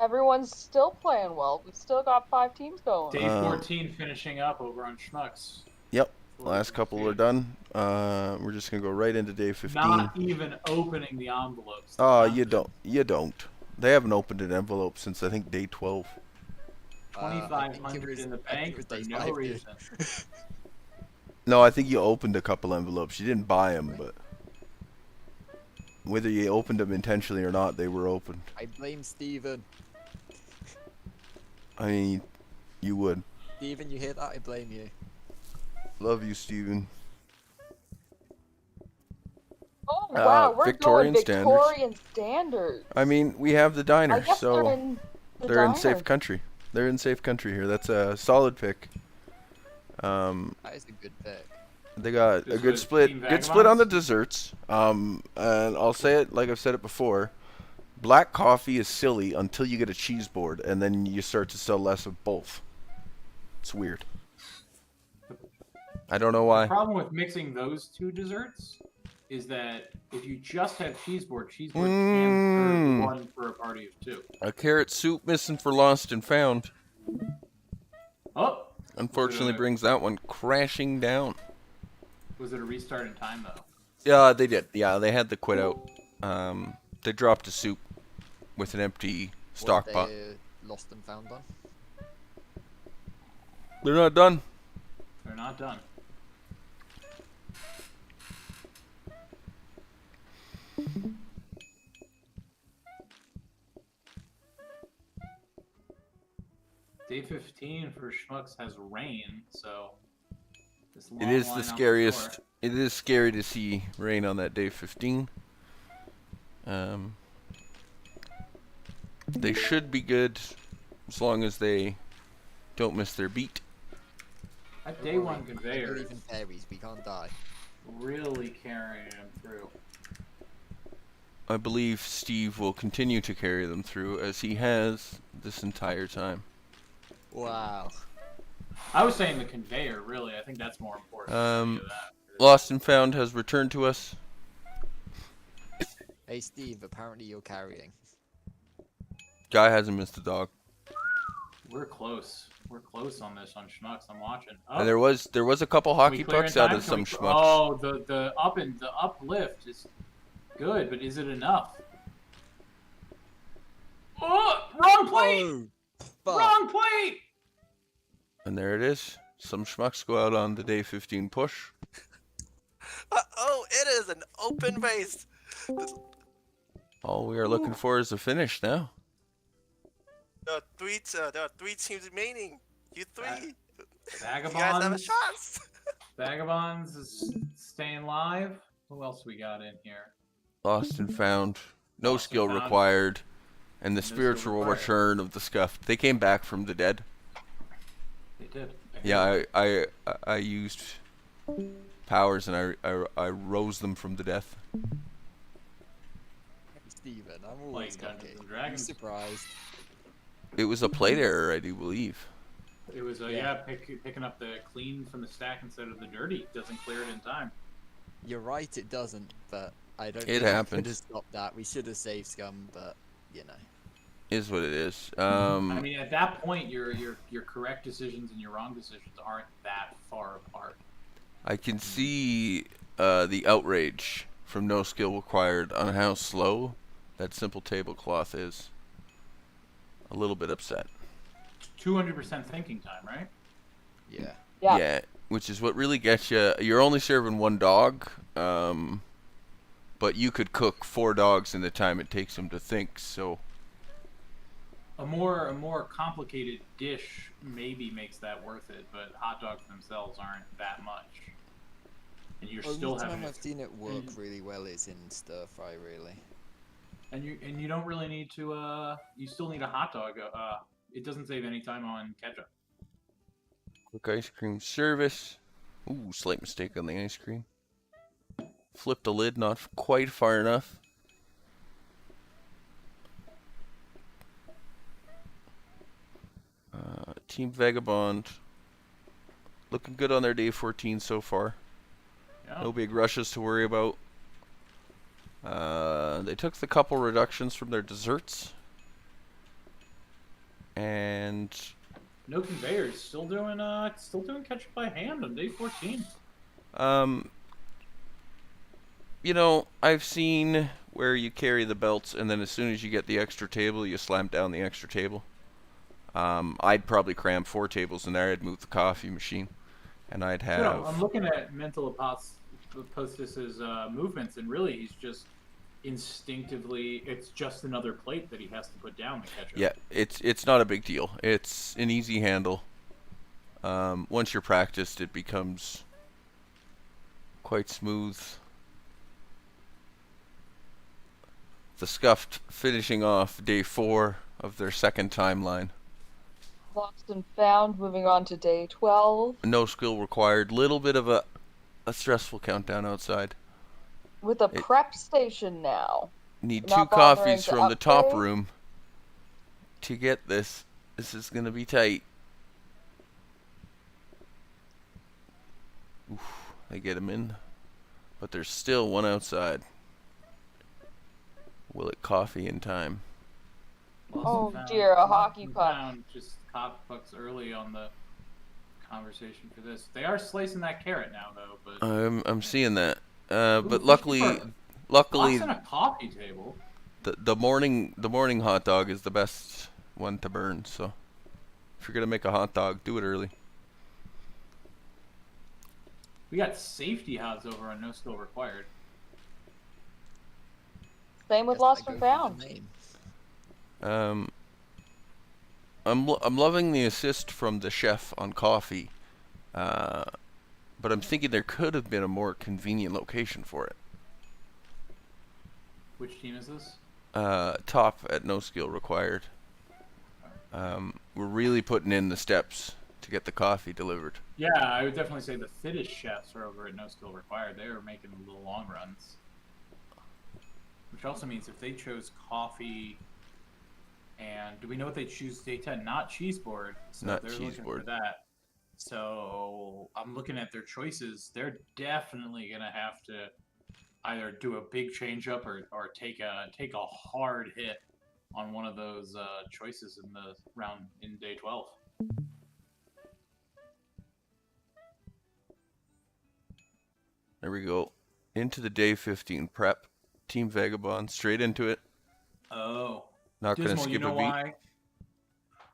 Everyone's still playing well. We've still got 5 teams going. Day 14 finishing up over on Schmucks. Yep. Before Last we couple proceed. are done. We're just gonna go right into day 15. Not even opening the envelopes. Oh, you don't. You don't. They haven't opened an envelope since I think day 12. I think 2,500 it was- in the I think bank it was for day no 5, reason. No, I think you opened a couple envelopes. You didn't buy them, but whether you opened them intentionally or not, they were opened. I blame Steven. I mean, you would. Steven, you hear that? I blame you. Love you, Steven. Oh wow, we're Victorian going standards. Victorian standards. I mean, we have the I diner, guess so they're in the they're in diner. safe country. They're in safe country here. That's a solid pick. That is a good pick. They got a This good was split. Team Good split on the Vagabonds? desserts. And I'll say it like I've said it before. Black coffee is silly until you get a cheese board, and then you start to sell less of both. It's weird. I don't know The why. problem with mixing those two desserts is that if you just have cheeseboard can serve one for a party of 2. A carrot soup missing for lost and found. Oh! Unfortunately, brings that one crashing down. Was it a restart in time, though? Yeah, they did. Yeah, they had to quit out. They dropped a soup with an empty stock What pot. they lost and found on. They're not done. They're not done. Day 15 for Schmucks has rain, so this long It is line the on scariest. floor. It is scary to see rain on that day 15. They should be good as long as they don't miss their beat. That day 1 I conveyor believe in is fairies, we can't die. really carrying him through. I believe Steve will continue to carry them through as he has this entire time. Wow. I was saying the conveyor, really. I think that's more important. than any of that. Lost and Found has returned to us. Hey Steve, apparently you're carrying. Guy hasn't missed a dog. We're close. We're close on this on Schmucks. I'm watching. And there was a couple Can we hockey clear in pucks out time? of Can some we- schmucks. Oh, the uplift is good, but is it enough? Oh, wrong plate! Fuck. Wrong plate! And there it is. Some schmucks go out on the day 15 push. Oh, it is an open race. All we are looking for is a finish now. There are 3 teams remaining. You 3. You guys have a Vagabonds. chance. Vagabonds is staying live. Who else we got in here? Lost and Found. No Lost and skill Found. required. And the skill spiritual required. return of the scuffed. They came back from the dead. They did. Yeah, I used powers and I rose them from the death. Steven, I'm always Playing Dungeons cocky. and I'm Dragons. surprised. It was a plate error, I do believe. It was picking up the clean from the stack instead of the dirty. Doesn't clear it in time. You're right, it doesn't, but I don't It think happened. we could have stopped that. We should have saved Scum, but, you know. Is what it is. I mean, at that point, your correct decisions and your wrong decisions aren't that far apart. I can see the outrage from No Skill Required on how slow that simple tablecloth is. A little bit upset. 200% thinking time, right? Yeah. Yeah. Which is what really gets you. You're only serving 1 dog, but you could cook 4 dogs in the time it takes them to think. So A more complicated dish maybe makes that worth it, but hot dogs themselves aren't that much. And you're still Only having time I've seen it work and- really well is in stir fry, really. and you don't really need to you still need a hot dog. It doesn't save any time on ketchup. quick ice cream service. Ooh, slight mistake on the ice cream. Flip the lid, not quite far enough. Team Vagabond looking good on their day 14 so far. Yeah. No big rushes to worry about. They took the couple reductions from their desserts. And No conveyors. Still doing ketchup by hand on day 14. you know, I've seen where you carry the belts and then as soon as you get the extra table, you slam down the extra table. I'd probably cram 4 tables in there. I'd move the coffee machine, and I'd have. I'm looking at Mental Apostas's movements, and really he's just instinctively, it's just another plate that he has to put down the ketchup. Yeah, it's not a big deal. It's an easy handle. Once you're practiced, it becomes quite smooth. The Scuffed finishing off day 4 of their second timeline. Lost and Found, moving on to day 12. No skill required. Little bit of a stressful countdown outside. With a prep station now. Need Not 2 bothering coffees to from the top upgrade? room to get this. This is gonna be tight. Oof, they get him in. but there's still one outside. Will it coffee in time? Oh dear, a hockey puck. Just coffee pucks early on the conversation for this. They are slicing that carrot now, though. But I'm seeing that. But Ooh, luckily, Box on a coffee table. the morning hot dog is the best one to burn. So if you're gonna make a hot dog, do it early. We got safety hobs over on no skill required. Same with Guess Lost I and go for the Found. name. I'm loving the assist from the chef on coffee, but I'm thinking there could have been a more convenient location for it. Which team is this? Top at no skill required. We're really putting in the steps to get the coffee delivered. Yeah, I would definitely say the fittest chefs are over at no skill required. They are making the long runs. Which also means if they chose coffee, and do we know what they choose? They tend not cheese board, so Not they're cheese looking board. for that. So I'm looking at their choices. They're definitely gonna have to either do a big change up or take a hard hit on one of those choices in the round in day 12. There we go. Into the day 15 prep. Team Vagabond straight into it. Oh. Not going to Dismal, skip you know a beat.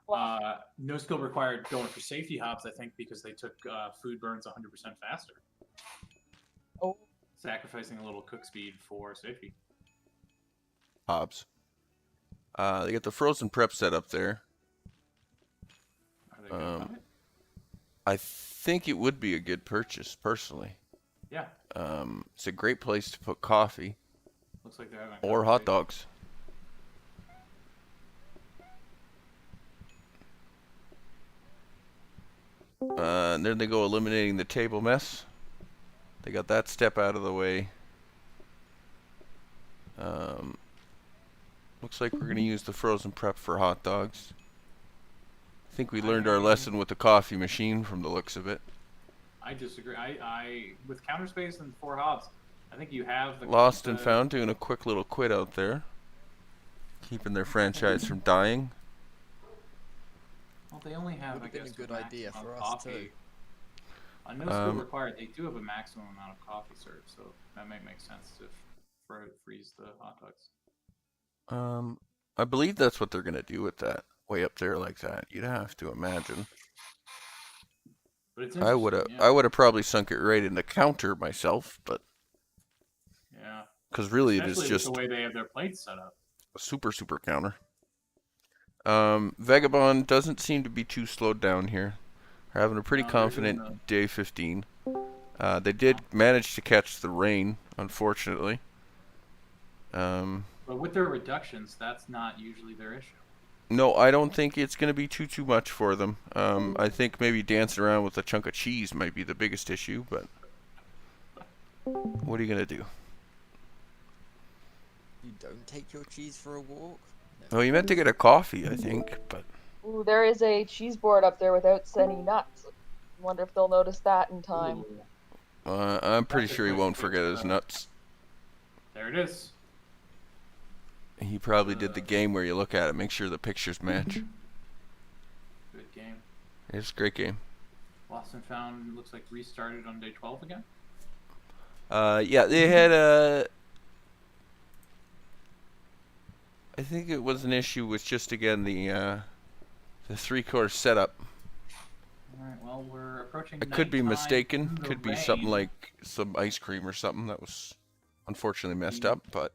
why? No skill required going for safety hops, I think, because they took food burns 100% faster. Oh. Sacrificing a little cook speed for safety. Hobbs. They got the frozen prep set up there. Are they good about it? I think it would be a good purchase, personally. Yeah. It's a great place to put coffee Looks like they're having a or hot conversation. dogs. And there they go, eliminating the table mess. They got that step out of the way. Looks like we're going to use the frozen prep for hot dogs. I think we learned our lesson with the coffee machine from the looks of it. I disagree. I with counter space and 4 hobs, I think you have the Lost and Found doing a quick little quit out there. Keeping their franchise from dying. Well, they only have, Would've I been a guess, good a idea maximum for of us, coffee. too. On no skill required, they do have a maximum amount of coffee served, so that might make sense to freeze the hot dogs. I believe that's what they're gonna do with that way up there like that. You'd have to imagine. But it's I would have, interesting, yeah. I would have probably sunk it right in the counter myself, but Yeah. because really it Especially is with just the way they have their plates set up. a super counter. Vagabond doesn't seem to be too slowed down here. They're having a pretty No, they're doing confident day 15. They did manage to catch the rain, unfortunately. But with their reductions, that's not usually their issue. No, I don't think it's going to be too much for them. I think maybe dancing around with a chunk of cheese might be the biggest issue, but what are you going to do? You don't take your cheese for a walk? Oh, you meant to get a coffee, I think, but Ooh, there is a cheese board up there without any nuts. Wonder if they'll notice that in time. Ooh. I'm pretty That's a sure he quick won't fix, forget his though. nuts. There it is. He probably did the game where you look at it, make sure the pictures match. Good game. It's a great game. Lost and Found looks like restarted on day 12 again. Yeah, they had a. I think it was an issue with just again the 3-course setup. Alright, well, we're approaching I could be nighttime mistaken. in the Could be something rain. like some ice cream or something that was unfortunately messed up, but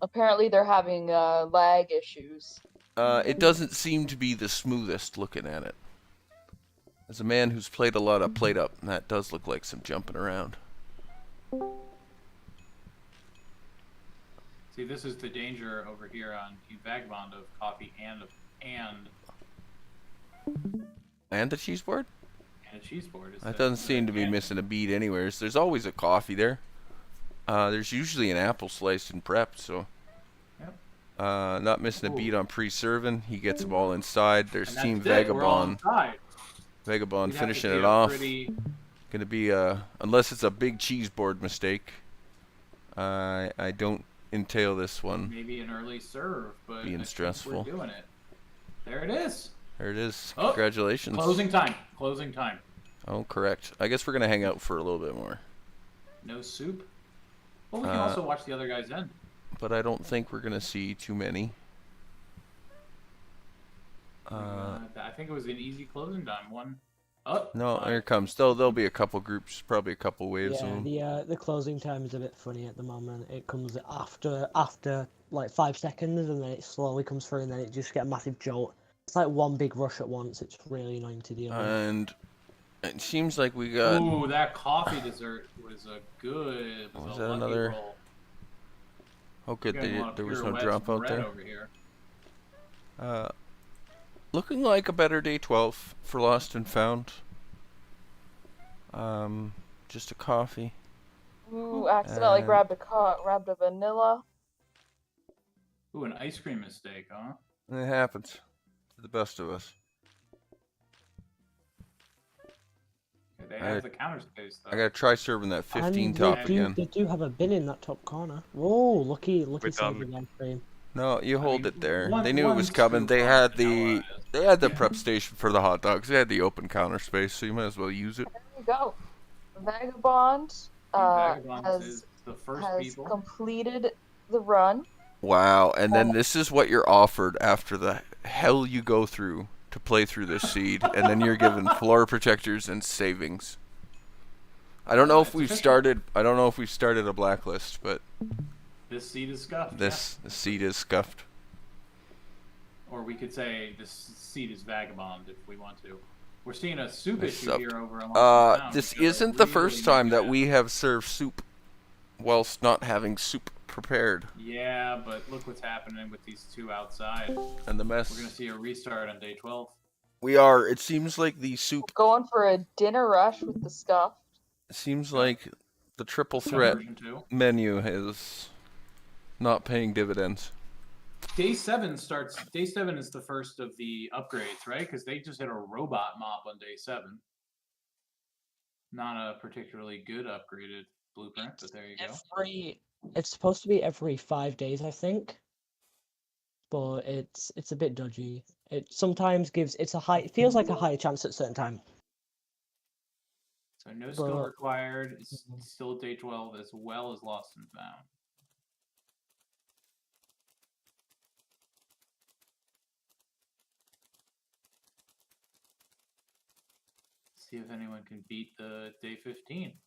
Apparently they're having lag issues. it doesn't seem to be the smoothest looking at it. As a man who's played a lot of PlateUP, that does look like some jumping around. See, this is the danger over here on Team Vagabond of coffee and And the cheese board? a cheese board. Is That doesn't seem to be missing a beat anywhere. There's always a coffee there. There's usually an apple sliced and prepped, so. Yep. Not missing a beat on pre-serving. He gets them all inside. There's And that's Team it, we're all Vagabond. inside. Vagabond We'd have to finishing be it a off. Pretty Gonna be unless it's a big cheese board mistake. I don't entail this one Maybe an early serve, but being I think stressful. we're doing it. There it is. There it is. Oh, Congratulations. Closing time. Closing time. Oh, correct. I guess we're gonna hang out for a little bit more. No soup. Well, we can also watch the other guys end. But I don't think we're gonna see too many. I think it was an easy closing time. One. Oh, No, five. here it comes. There'll be a couple groups, probably a couple waves of Yeah, them. the closing time is a bit funny at the moment. It comes after like 5 seconds, and then it slowly comes through, and then it just get a massive jolt. It's like one big rush at once. It's really annoying to deal with. And it seems like we got. Ooh, that coffee dessert was a good. Was a that lucky another- roll. Oh, good. We're getting a lot of There was no pirouettes drop from out red there. over here. Looking like a better day 12 for Lost and Found. Just a coffee. Ooh, accidentally And- grabbed a vanilla. Ooh, an ice cream mistake, huh? It happens to the best of us. Okay, they have the counter space though. I gotta try serving that 15 And top they again. do have a bin in that top corner. Whoa, lucky We're saving ice cream. No, you hold mean, it there. one- They knew it one was coming. scoop They of had vanilla the is- prep station for the hot dogs. They had the open counter space, so you might as well use it. There you go. Vagabond Vagabonds has is the first has people. completed the run. Wow, and then this is what you're offered after the hell you go through to play through this seed, and then you're given floor protectors and savings. I don't know if It's we've official. started. I don't know if we've started a blacklist, but This seed is scuffed. this seed is scuffed. Yeah. Or we could say this seed is vagabond if we want to. We're seeing a soup It's issue subbed. here over on Lost and Found, This which I isn't the really first need time to that get. we have served soup whilst not having soup prepared, Yeah, but look what's happening with these two outside. and the We're mess. gonna see a restart on day 12. We are. It seems like the soup. Going for a dinner rush with the stuff. Seems like the triple threat Version 2. menu is not paying dividends. Day 7 starts. Day 7 is the first of the upgrades, right? Because they just hit a robot mop on day 7. Not a particularly good upgraded blueprint, but there you go. It's supposed to be every 5 days, I think. But it's a bit dodgy. It sometimes it feels like a higher chance at certain time. So no skill But- required. It's still day 12 as well as Lost and Found. See if anyone can beat the day 15.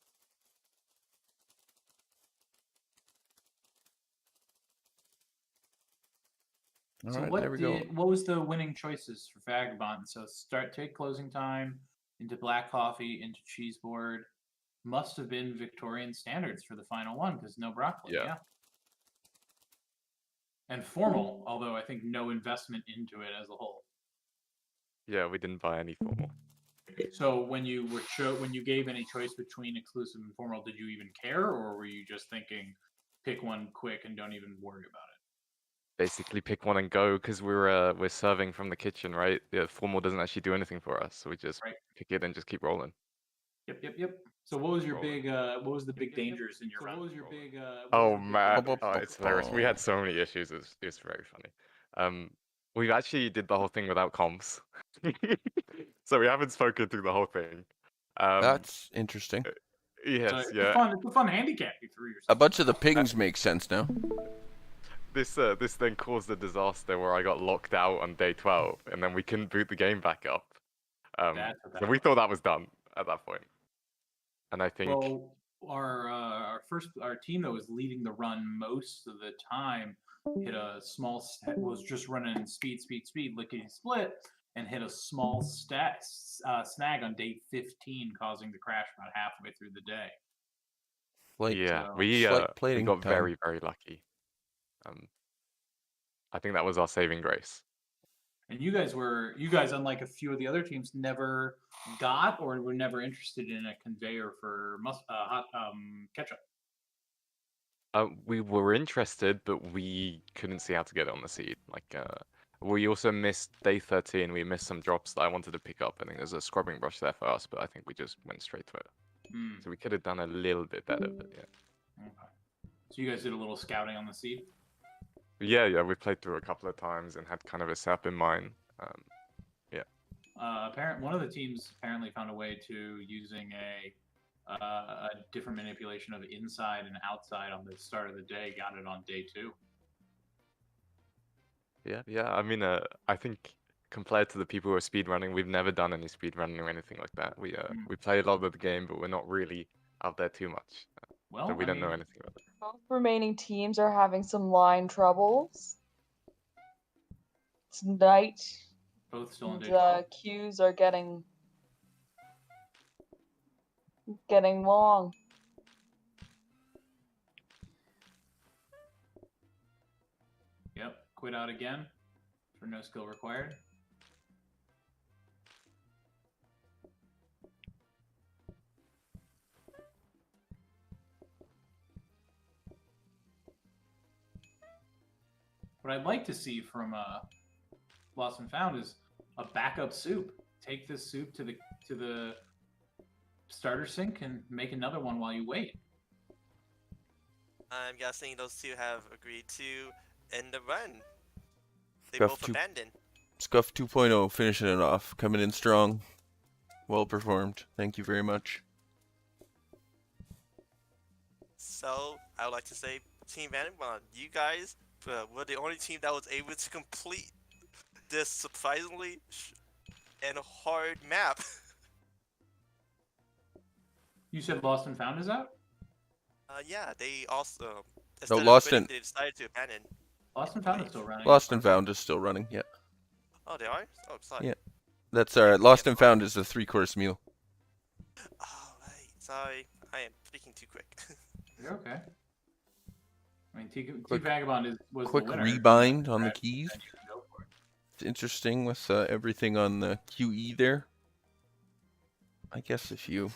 All So right, what there we go. what was the winning choices for Vagabond? So take closing time into black coffee into cheese board. Must have been Victorian standards for the final one because no broccoli. Yeah. Yeah. And formal, although I think no investment into it as a whole. Yeah, we didn't buy any formal. So when you when you gave any choice between exclusive and formal, did you even care, or were you just thinking, pick one quick and don't even worry about it? Basically, pick one and go because we're serving from the kitchen, right? Yeah, formal doesn't actually do anything for us, so we just Right. pick it and just keep rolling. Yep. So what was your Rolling. big what was the big dangers in your run? What was your big Oh man, bum, oh, it's hilarious. We had so many issues. It's very funny. We actually did the whole thing without comms, so we haven't spoken through the whole thing. That's interesting. Yes, it's yeah. a fun handicap you threw A yourself. bunch of the pings make sense now. This then caused a disaster where I got locked out on day 12, and then we couldn't boot the game back up. That's what So that we was. thought that was done at that point. And I think Well, our team that was leading the run most of the time hit a small was just running speed, lickety split, and hit a small snag on day 15, causing the crash about halfway through the day. Like, yeah, so we slight plating got time. very, very lucky. I think that was our saving grace. And you guys, unlike a few of the other teams, never got or were never interested in a conveyor for hot ketchup. We were interested, but we couldn't see how to get it on the seed. We also missed day 13. We missed some drops that I wanted to pick up. I think there's a scrubbing brush there for us, but I think we just went straight to it. So we could have done a little bit better, but yeah. Okay. So you guys did a little scouting on the seed? Yeah, we played through a couple of times and had kind of a setup in mind. One of the teams apparently found a way to using a different manipulation of inside and outside on the start of the day. Got it on day 2. Yeah. I mean, I think compared to the people who are speedrunning, we've never done any speedrunning or anything like that. We play a lot of the game, but we're not really out there too much. Well, so we don't know anything about it. Both remaining teams are having some line troubles. It's night. Both still in day The 12. queues are getting long. Yep, quit out again for no skill required. What I'd like to see from Lost and Found is a backup soup. Take this soup to the starter sink and make another one while you wait. I'm guessing those two have agreed to end the run. They Scuff both abandoned. Scuff 2.0 finishing it off, coming in strong. Well performed. Thank you very much. So I would like to say, Team Vanderbilt, you guys were the only team that was able to complete this surprisingly and hard map. You said Lost and Found is out? Yeah, they also No, instead of Lost quitting, and they decided to abandon. Lost and Found is still running. Lost and Found is still running. Yeah, Oh, they are? Oh, sorry. Yeah. That's Lost and Found is a 3-course meal. Oh, right. Sorry, I am speaking too quick. You're okay. I mean, T Quick- Vagabond was Quick the winner. rebind on the Congrats, keys. and you can go for it. It's interesting with everything on the QE there. I guess if you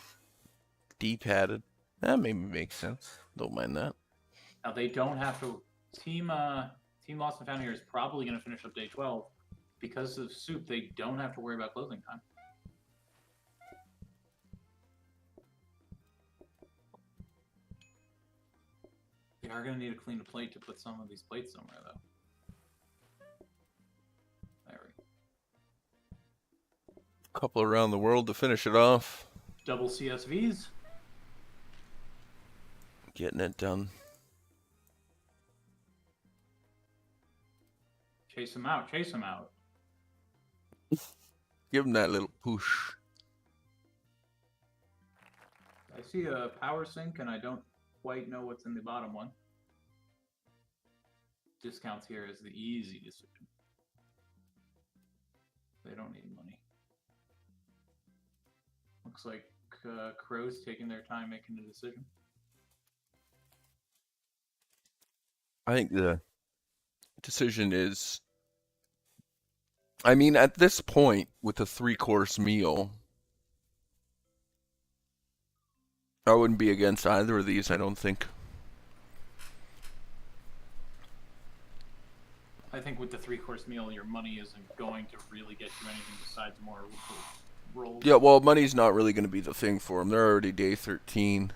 D-padded, that maybe makes sense. Don't mind that. Now they don't have to. Team Lost and Found here is probably going to finish up day 12 because of soup. They don't have to worry about closing time. They are going to need to clean a plate to put some of these plates somewhere, though. There we go. Couple around the world to finish it off. Double CSVs. Getting it done. Chase them out. Chase them out. Give them that little push. I see a power sink, and I don't quite know what's in the bottom one. Discounts here is the easy decision. They don't need money. Looks like Crow's taking their time making a decision. I think the decision is, I mean, at this point with a 3-course meal, I wouldn't be against either of these, I don't think. I think with the 3-course meal, your money isn't going to really get you anything besides more rolls. Yeah, well, money's not really going to be the thing for them. They're already day 13,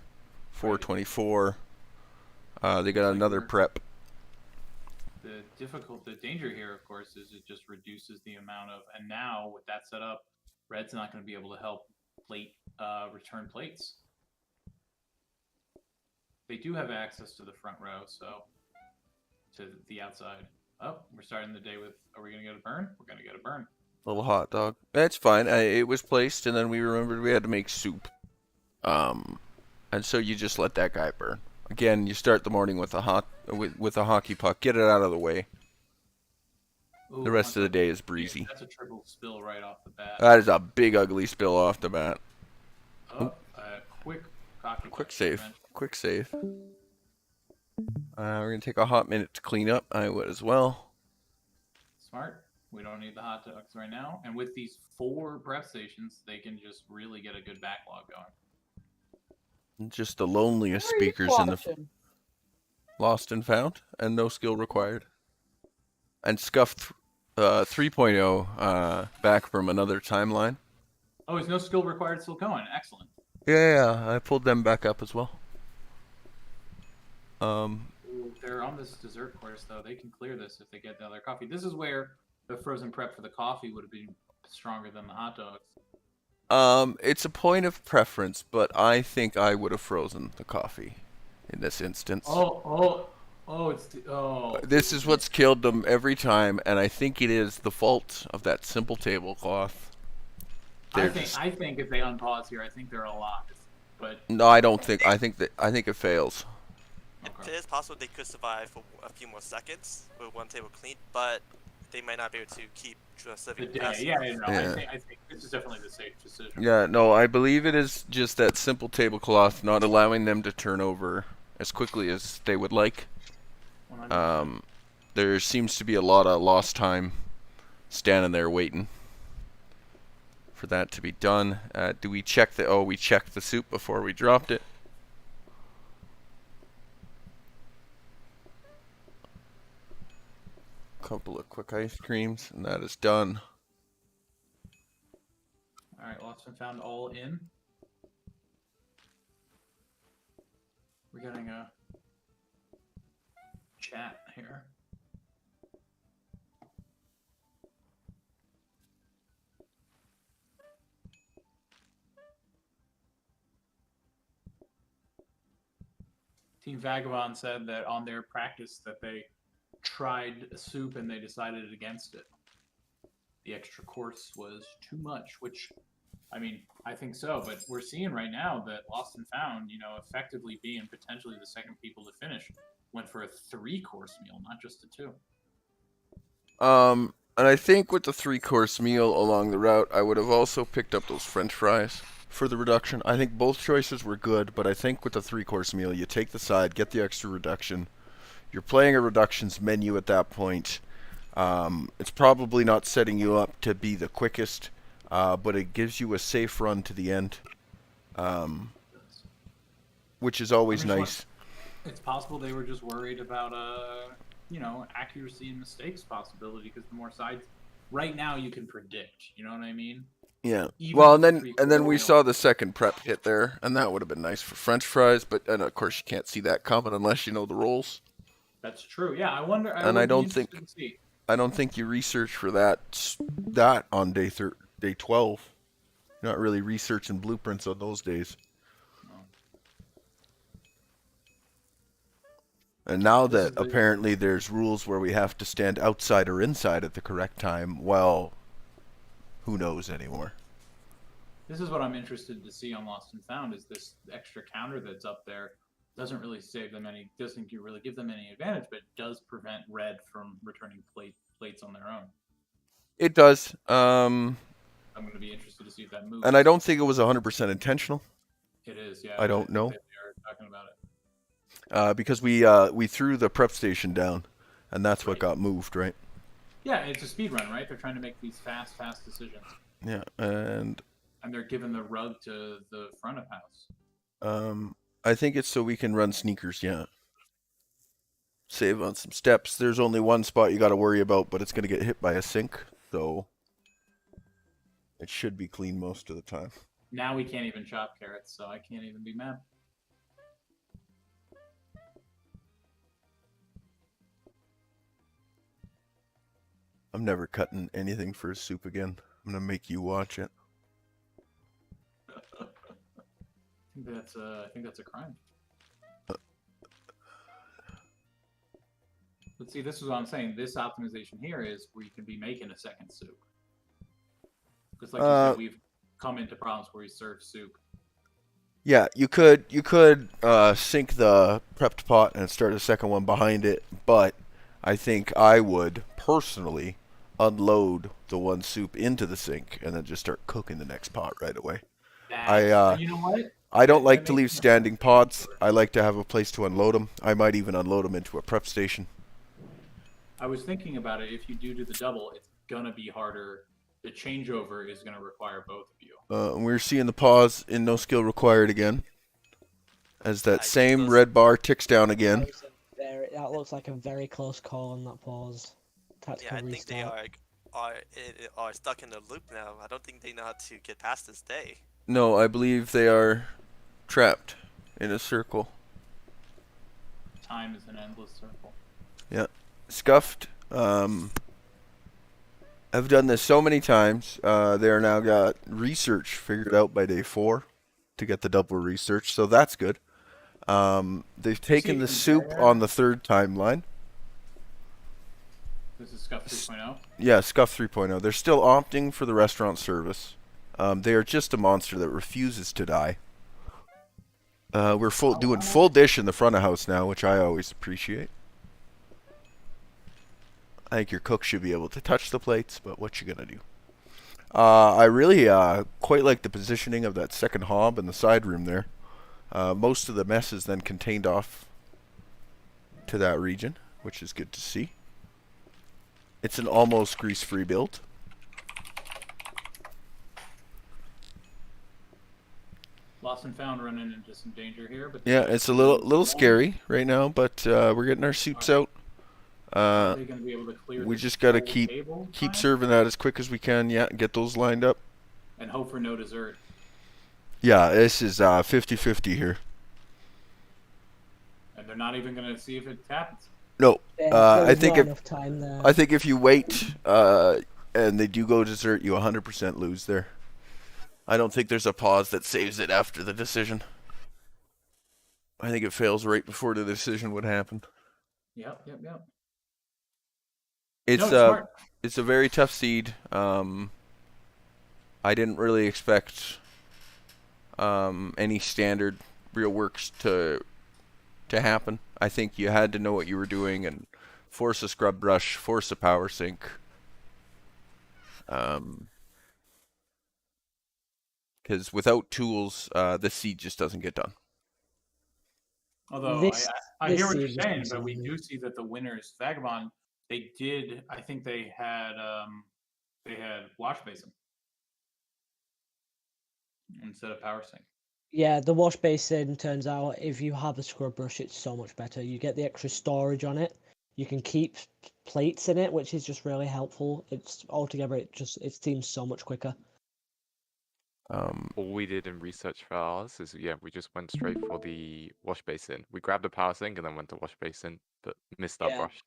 424. They got another prep. The danger here, of course, is it just reduces the amount of, and now with that set up, Red's not going to be able to help return plates. They do have access to the front row, so to the outside. Oh, we're starting the day with, are we going to get a burn? We're going to get a burn. Little hot dog. That's fine. It was placed, and then we remembered we had to make soup. And so you just let that guy burn. Again, you start the morning with a with a hockey puck. Get it out of the way. Ooh, The rest of the day is breezy. That's a triple spill right off the bat. That is a big, ugly spill off the bat. Quick hockey Quick puck save. intervention. Quick save. We're going to take a hot minute to clean up. I would as well. Smart. We don't need the hot dogs right now. And with these 4 prep stations, they can just really get a good backlog going. Just the loneliest What are you speakers in the watching? Lost and Found, and no skill required. And Scuff 3.0 back from another timeline. Oh, is no skill required still going? Excellent. Yeah, I pulled them back up as well. Ooh, they're on this dessert course though. They can clear this if they get the other coffee. This is where the frozen prep for the coffee would have been stronger than the hot dogs. It's a point of preference, but I think I would have frozen the coffee in this instance. This is what's killed them every time, and I think it is the fault of that simple tablecloth. I think if they unpause here, I think they're alive. But no, I don't think. I think it fails. It is possible they could survive for a few more seconds with one table clean, but they might not be able to keep serving the past day. enough. I think this is definitely the safe decision. Yeah, no, I believe it is just that simple tablecloth not allowing them to turn over as quickly as they would like. There seems to be a lot of lost time standing there waiting for that to be done. Do we check the... Oh, we checked the soup before we dropped it. Couple of quick ice creams, and that is done. Alright, lost and found all in. We're getting a chat here. Team Vagabond said that on their practice that they tried soup and they decided against it. The extra course was too much, which, I mean, I think so, but we're seeing right now that Lost and Found, effectively being potentially the second people to finish, went for a 3-course meal, not just a 2. And I think with the 3-course meal along the route, I would have also picked up those French fries for the reduction. I think both choices were good, but I think with the 3-course meal, you take the side, get the extra reduction. You're playing a reductions menu at that point. It's probably not setting you up to be the quickest, but it gives you a safe run to the end, which is always nice. It's possible they were just worried about, accuracy and mistakes possibility, because the more sides... Right now, you can predict, you know what I mean? Yeah. Even Well, with and then we saw the second prep hit there, and that would have been nice for French fries, but and of course you can't see that coming unless you know the rolls. That's true. Yeah, I wonder. And I don't think you research for that on day 12. You're not really researching blueprints on those days. No. And now that apparently there's rules where we have to stand outside or inside at the correct time, well, who knows anymore. This is what I'm interested to see on Lost and Found, is this extra counter that's up there doesn't really doesn't really give them any advantage, but does prevent red from returning plates on their own. It does. I'm going to be interested to see if that moves. And I don't think it was 100% intentional. It is, yeah. I don't know. They are talking about it. Because we threw the prep station down, and that's what got moved, right? Yeah, it's a speed run, right? They're trying to make these fast decisions. Yeah, and they're giving the rug to the front of house. I think it's so we can run sneakers, yeah. Save on some steps. There's only one spot you got to worry about, but it's going to get hit by a sink, so it should be clean most of the time. Now we can't even chop carrots, so I can't even be mad. I'm never cutting anything for a soup again. I'm going to make you watch it. I think that's a crime. But see, this is what I'm saying. This optimization here is where you can be making a second soup. Because like you said, we've come into problems where we serve soup. Yeah, you could sink the prepped pot and start a second one behind it, but I think I would personally unload the one soup into the sink and then just start cooking the next pot right away. You know what? I don't like to leave standing pots. I like to have a place to unload them. I might even unload them into a prep station. I was thinking about it. If you do the double, it's gonna be harder. The changeover is gonna require both of you. And we're seeing the pause in no skill required again, as that same red bar ticks down again. That looks like a very close call on that pause. Tactical restart. Think they are stuck in the loop now. I don't think they know how to get past this day. No, I believe they are trapped in a circle. Time is an endless circle. Yeah. Scuffed. I've done this so many times. They're now got research figured out by day 4 to get the double research, so that's good. They've taken the soup on the 3rd timeline. This is Scuff 3.0. Yeah, Scuff 3.0. They're still opting for the restaurant service. They are just a monster that refuses to die. We're doing full dish in the front of house now, which I always appreciate. I think your cook should be able to touch the plates, but what you gonna do? I really quite like the positioning of that second hob in the side room there. Most of the mess is then contained off to that region, which is good to see. It's an almost grease-free build. Lost and found running into some danger here, but Yeah, it's a little scary right now, but we're getting our soups out. Are they going to be able to clear We this just gotta whole keep table keep time? serving that as quick as we can. Yeah, get those lined up. And hope for no dessert. Yeah, this is 50-50 here. And they're not even going to see if it happens. No, Yeah, I there's think not if enough time there. I think if you wait and they do go dessert, you 100% lose there. I don't think there's a pause that saves it after the decision. I think it fails right before the decision would happen. Yep. It's No, smart. it's a very tough seed. I didn't really expect any standard real works to happen. I think you had to know what you were doing and force a scrub brush, force a power sink. Because without tools, the seed just doesn't get done. Although This- I this hear what you're seems saying, but we insane. do see that the winners, Vagabond, they did. I think they had wash basin instead of power sink. Yeah, the wash basin turns out if you have a scrub brush, it's so much better. You get the extra storage on it. You can keep plates in it, which is just really helpful. It's altogether it seems so much quicker. All we did in research for ours is we just went straight for the wash basin. We grabbed a power sink and then went to wash basin, but missed our Yeah. brush.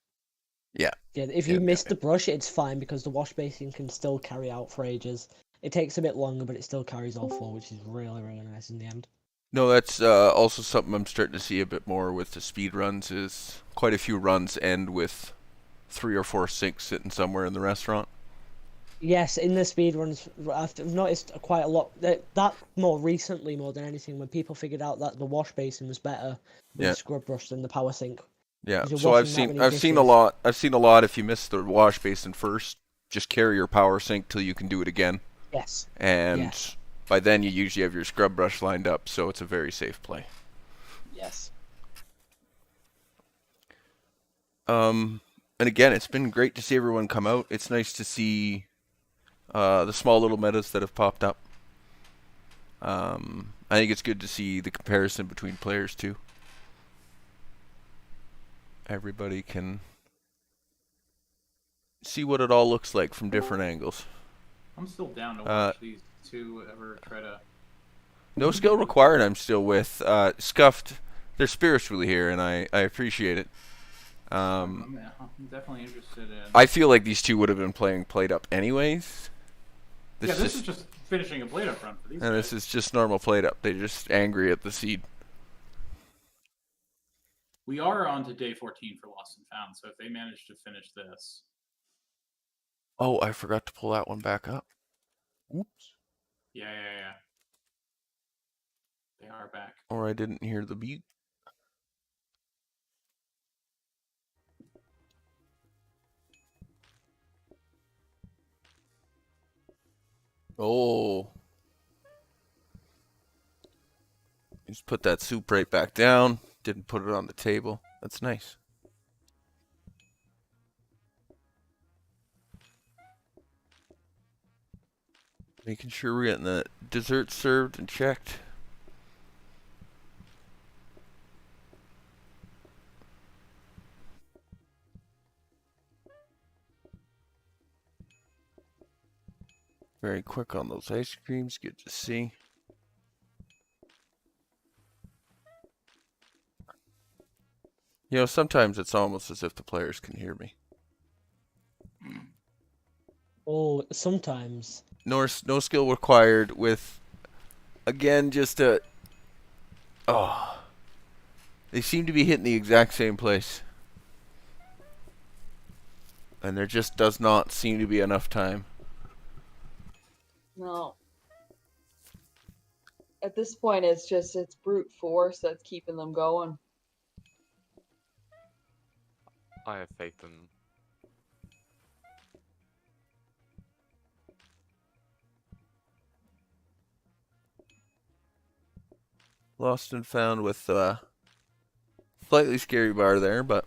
Yeah. Yeah, if you miss the brush, it's fine because the wash basin can still carry out for ages. It takes a bit longer, but it still carries all four, which is really, really nice in the end. No, that's also something I'm starting to see a bit more with the speed runs. Is quite a few runs end with 3 or 4 sinks sitting somewhere in the restaurant. Yes, in the speedruns, I've noticed quite a lot. That more recently, more than anything, when people figured out that the wash basin was better with Yeah. the scrub brush than the power sink. Yeah. 'Cause you're So I've washing that seen many I've seen a dishes. lot. I've seen a lot. If you miss the wash basin first, just carry your power sink till you can do it again. Yes. And Yes. by then you usually have your scrub brush lined up, so it's a very safe play. Yes. And again, it's been great to see everyone come out. It's nice to see the small little metas that have popped up. I think it's good to see the comparison between players too. Everybody can see what it all looks like from different angles. I'm still down to watch these two ever try to. No skill required. I'm still with Scuffed. They're spiritually here, and I appreciate it. I'm definitely interested in. I feel like these two would have been playing PlateUP anyways. This is just finishing a PlateUP run for these and guys. this is just normal PlateUP. They're just angry at the seed. We are on to day 14 for Lost and Found, so if they manage to finish this. Oh, I forgot to pull that one back up. Oops. Yeah. They are back. Or I didn't hear the beat. Oh. Just put that soup right back down. Didn't put it on the table. That's nice. Making sure we're getting the dessert served and checked. Very quick on those ice creams. Good to see. You know, sometimes it's almost as if the players can hear me. Oh, sometimes. No skill required with, again, just a... Oh. They seem to be hitting the exact same place. And there just does not seem to be enough time. No. At this point, it's brute force that's keeping them going. I have faith in them. Lost and found with slightly scary bar there, but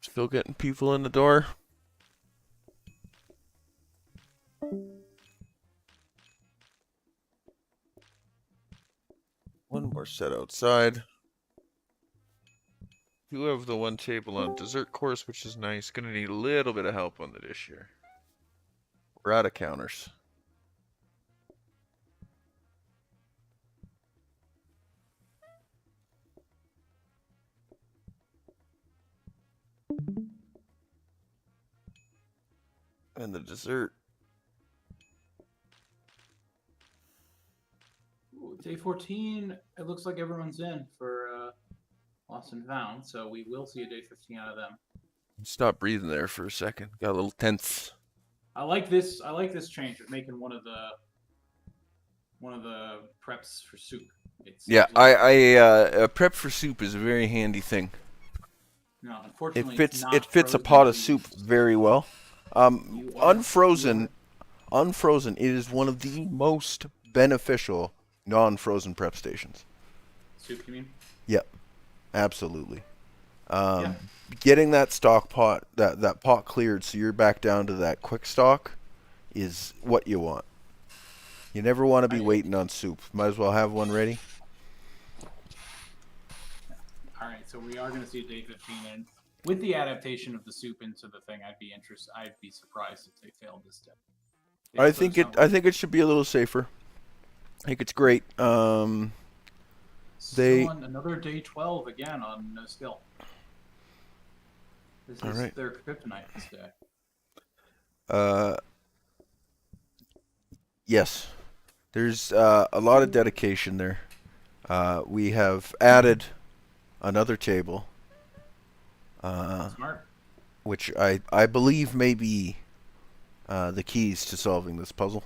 still getting people in the door. One more set outside. Do have the one table on dessert course, which is nice. Gonna need a little bit of help on the dish here. We're out of counters. And the dessert. Ooh, day 14, it looks like everyone's in for Lost and Found, so we will see a day 15 out of them. Stop breathing there for a second. Got a little tense. I like this change of making one of the preps for soup. Yeah, a prep for soup is a very handy thing. No, unfortunately, It fits a pot of soup very well. Unfrozen, it is one of the most beneficial non-frozen prep stations. Soup, you mean? Yep, absolutely. Getting that stock pot, that pot cleared, so you're back down to that quick stock, is what you want. You never want to be waiting on soup. Might as well have one ready. All right, so we are going to see a day 15, and with the adaptation of the soup into the thing, I'd be surprised if they failed this day. I think it should be a little safer. I think it's great. Still on another day 12 again on no skill. This is their kryptonite this day. Yes. There's a lot of dedication there. We have added another table. Smart. Which I believe may be the keys to solving this puzzle.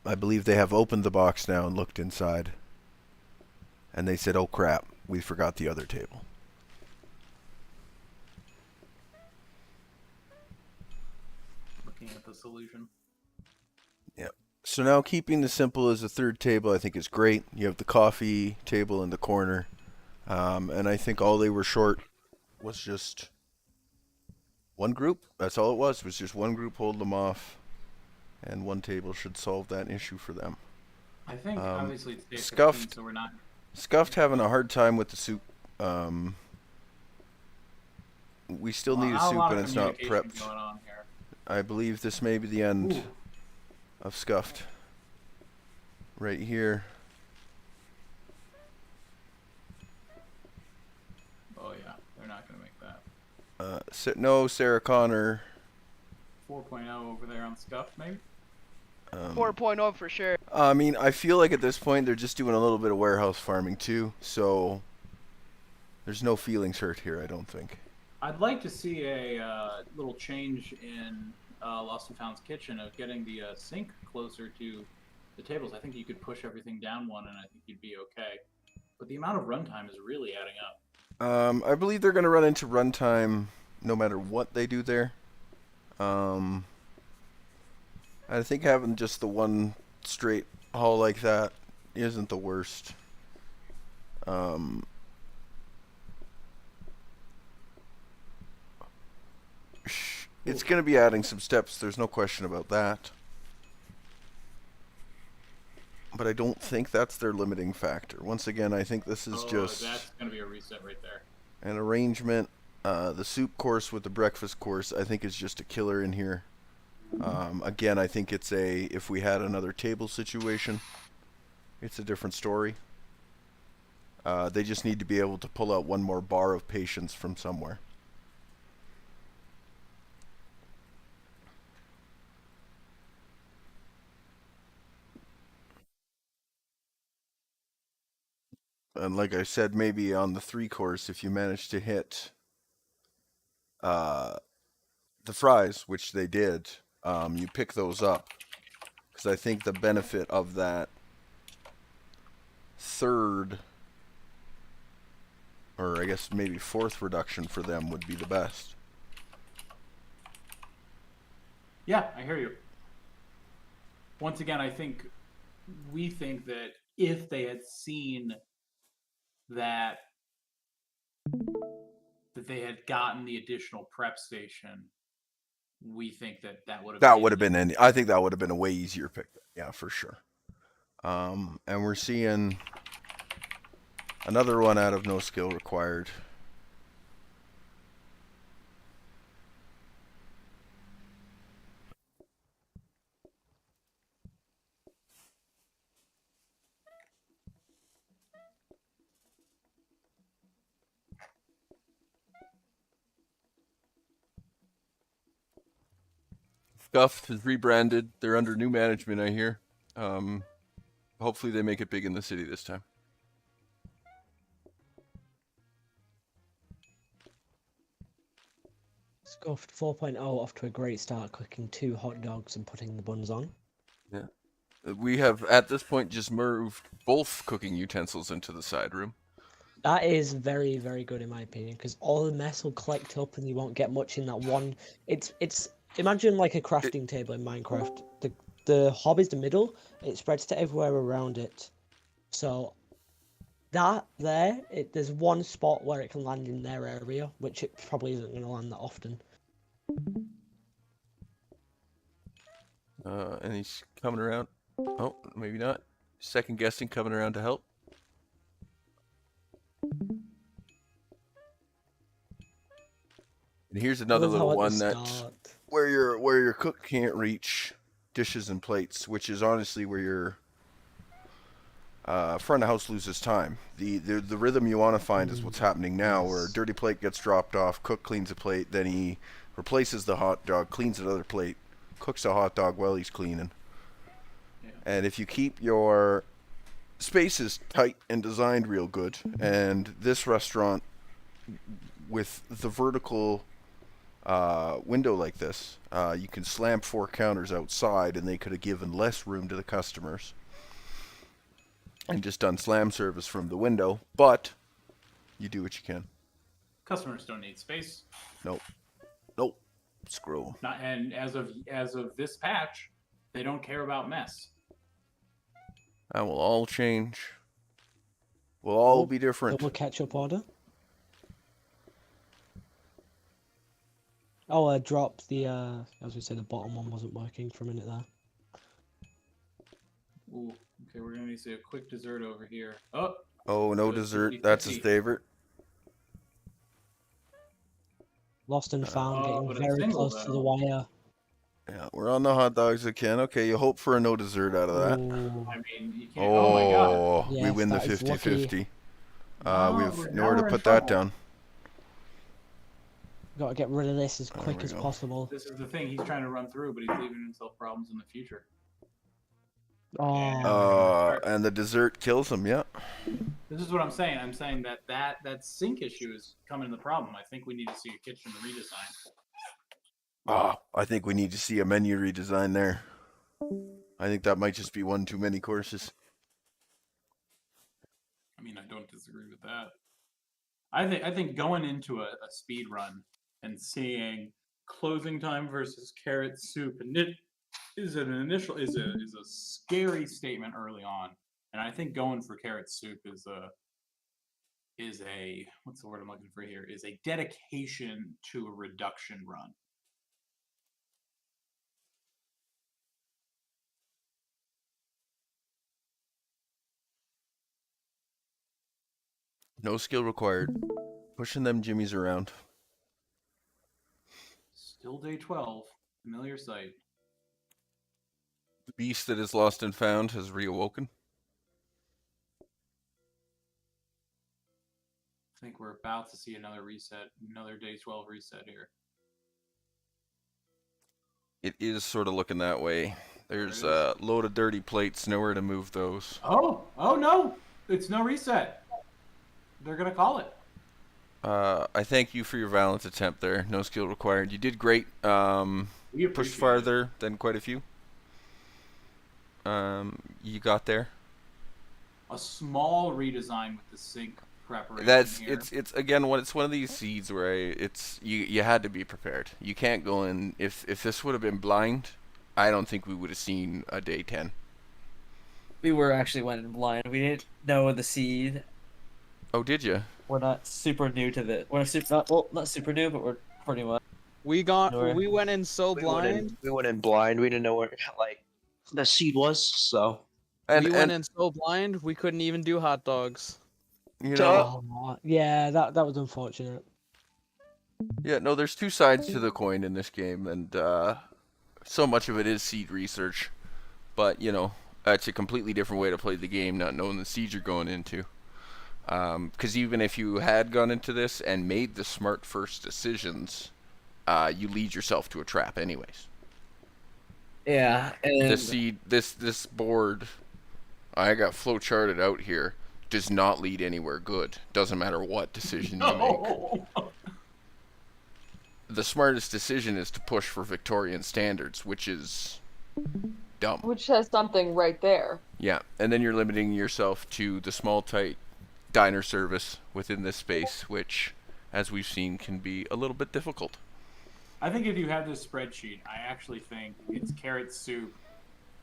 I believe they have opened the box now and looked inside. And they said, oh crap, we forgot the other table. Looking at the solution. Yep. So now keeping the simple as a third table I think is great. You have the coffee table in the corner. And I think all they were short was just one group. That's all it was just one group hold them off. And one table should solve that issue for them. I think obviously it's day 15, Scuffed, so we're not... Scuffed having a hard time with the soup. We still need a soup and it's not prepped. Going on here. I believe this may be the end of Scuffed. Right here. Oh yeah, they're not going to make that. No, Sarah Connor. 4.0 over there on Scuffed, maybe? 4.0 for sure. I mean, I feel like at this point they're just doing a little bit of warehouse farming too, so there's no feelings hurt here, I don't think. I'd like to see a little change in Lost and Found's kitchen of getting the sink closer to the tables. I think you could push everything down one and I think you'd be okay. But the amount of runtime is really adding up. I believe they're going to run into runtime no matter what they do there. I think having just the one straight haul like that isn't the worst. It's going to be adding some steps, there's no question about that. But I don't think that's their limiting factor. Once again, I think this is just... that's going to be a reset right there. An arrangement. The soup course with the breakfast course, I think, is just a killer in here. Again, I think it's if we had another table situation, it's a different story. They just need to be able to pull out one more bar of patience from somewhere. And like I said, maybe on the 3-course, if you manage to hit the fries, which they did, you pick those up. Because I think the benefit of that third, or I guess maybe fourth reduction for them would be the best. Yeah, I hear you. Once again, we think that if they had seen that they had gotten the additional prep station, we think that would have been I think that would have been a way easier pick. Yeah, for sure. And we're seeing another one out of no skill required. Scuffed is rebranded. They're under new management, I hear. Hopefully they make it big in the city this time. Scuffed 4.0 off to a great start, cooking 2 hot dogs and putting the buns on. Yeah. We have, at this point, just moved both cooking utensils into the side room. That is very, very good in my opinion, because all the mess will collect up and you won't get much in that one. It's imagine like a crafting table in Minecraft. The hob is the middle, it spreads to everywhere around it. So that there's one spot where it can land in their area, which it probably isn't going to land that often. And he's coming around. Oh, maybe not. Second guessing, coming around to help. And here's another little one where your cook can't reach dishes and plates, which is honestly where your front of house loses time. The rhythm you want to find is what's happening now, where a dirty plate gets dropped off, cook cleans a plate, then he replaces the hot dog, cleans another plate, cooks a hot dog while he's cleaning. Yeah. And if you keep your spaces tight and designed real good, and this restaurant with the vertical window like this, you can slam 4 counters outside, and they could have given less room to the customers and just done slam service from the window, but you do what you can. Customers don't need space. Nope. Screw them. Not, and as of this patch, they don't care about mess. That will all change. We'll all be different. Double ketchup order. Oh, I dropped the, as we said, the bottom one wasn't working for a minute there. Ooh, okay, we're gonna need to see a quick dessert over here. Oh, no dessert. 50-50. That's his favorite. Lost and found, getting very close to the wire. Yeah, we're on the hot dogs again. Okay, you hope for a no dessert out of that. Ooh. I mean, you can't. Oh my god. We Yes, win the that is 50-50. We No, have now nowhere to we're in put that trouble. down. Got to get rid of this as quick we as go. possible. This is the thing. He's trying to run through, but he's leaving himself problems in the future. Oh. And the dessert kills him, yeah. This is what I'm saying. I'm saying that sink issue is coming to the problem. I think we need to see a kitchen redesign. I think we need to see a menu redesign there. I think that might just be one too many courses. I mean, I don't disagree with that. I think going into a speed run and seeing closing time versus carrot soup and it is a scary statement early on, and I think going for carrot soup is a what's the word I'm looking for here, is a dedication to a reduction run. No skill required. Pushing them jimmies around. Still day 12, familiar sight. beast that is lost and found has reawoken. I think we're about to see another reset, another day 12 reset here. It is sort of looking that way. There's a load of dirty plates, nowhere to move those. Oh no! It's no reset. They're gonna call it. I thank you for your valiant attempt there. No skill required. You did great. We Pushed appreciate farther than quite a few. You got there. a small redesign with the sync preparation. That's here. it's again it's one of these seeds where you had to be prepared. You can't go in if this would have been blind, I don't think we would have seen a day 10. We were actually went in blind. We didn't know the seed. Oh, did you? We're not super new to the. We're not super new, but we're pretty much. We went in so blind. We went in blind. We didn't know where like the seed was. So We went in so blind we couldn't even do hot dogs. You know, yeah, that was unfortunate. Yeah, no, there's two sides to the coin in this game, and so much of it is seed research. But, you know, it's a completely different way to play the game, not knowing the seed you're going into. Because even if you had gone into this and made the smart first decisions, you lead yourself to a trap anyways. Yeah, and The seed, this board, I got flow charted out here, does not lead anywhere good. Doesn't matter what decision you make. The smartest decision is to push for Victorian standards, which is dumb. Which has something right there. Yeah, and then you're limiting yourself to the small, tight diner service within this space, which, as we've seen, can be a little bit difficult. I think if you have this spreadsheet, I actually think it's carrot soup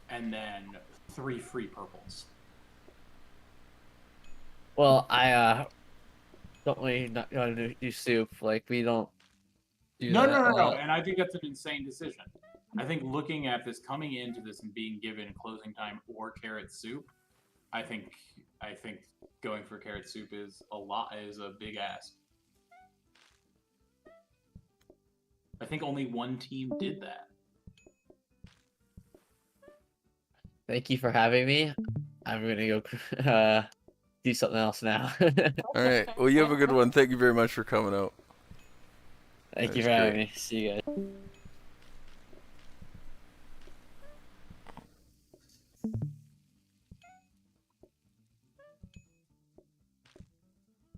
and then 3 free purples. well, I don't really not gonna do soup. Like we don't do No, that no, no, a no. lot. And I think that's an insane decision. I think looking at this, coming into this and being given closing time or carrot soup, I think going for carrot soup is a big ask. I think only one team did that. Thank you for having me. I'm gonna go do something else now. All right. Well, you have a good one. Thank you very much for coming out. Thank you That's for having great. me. See you guys.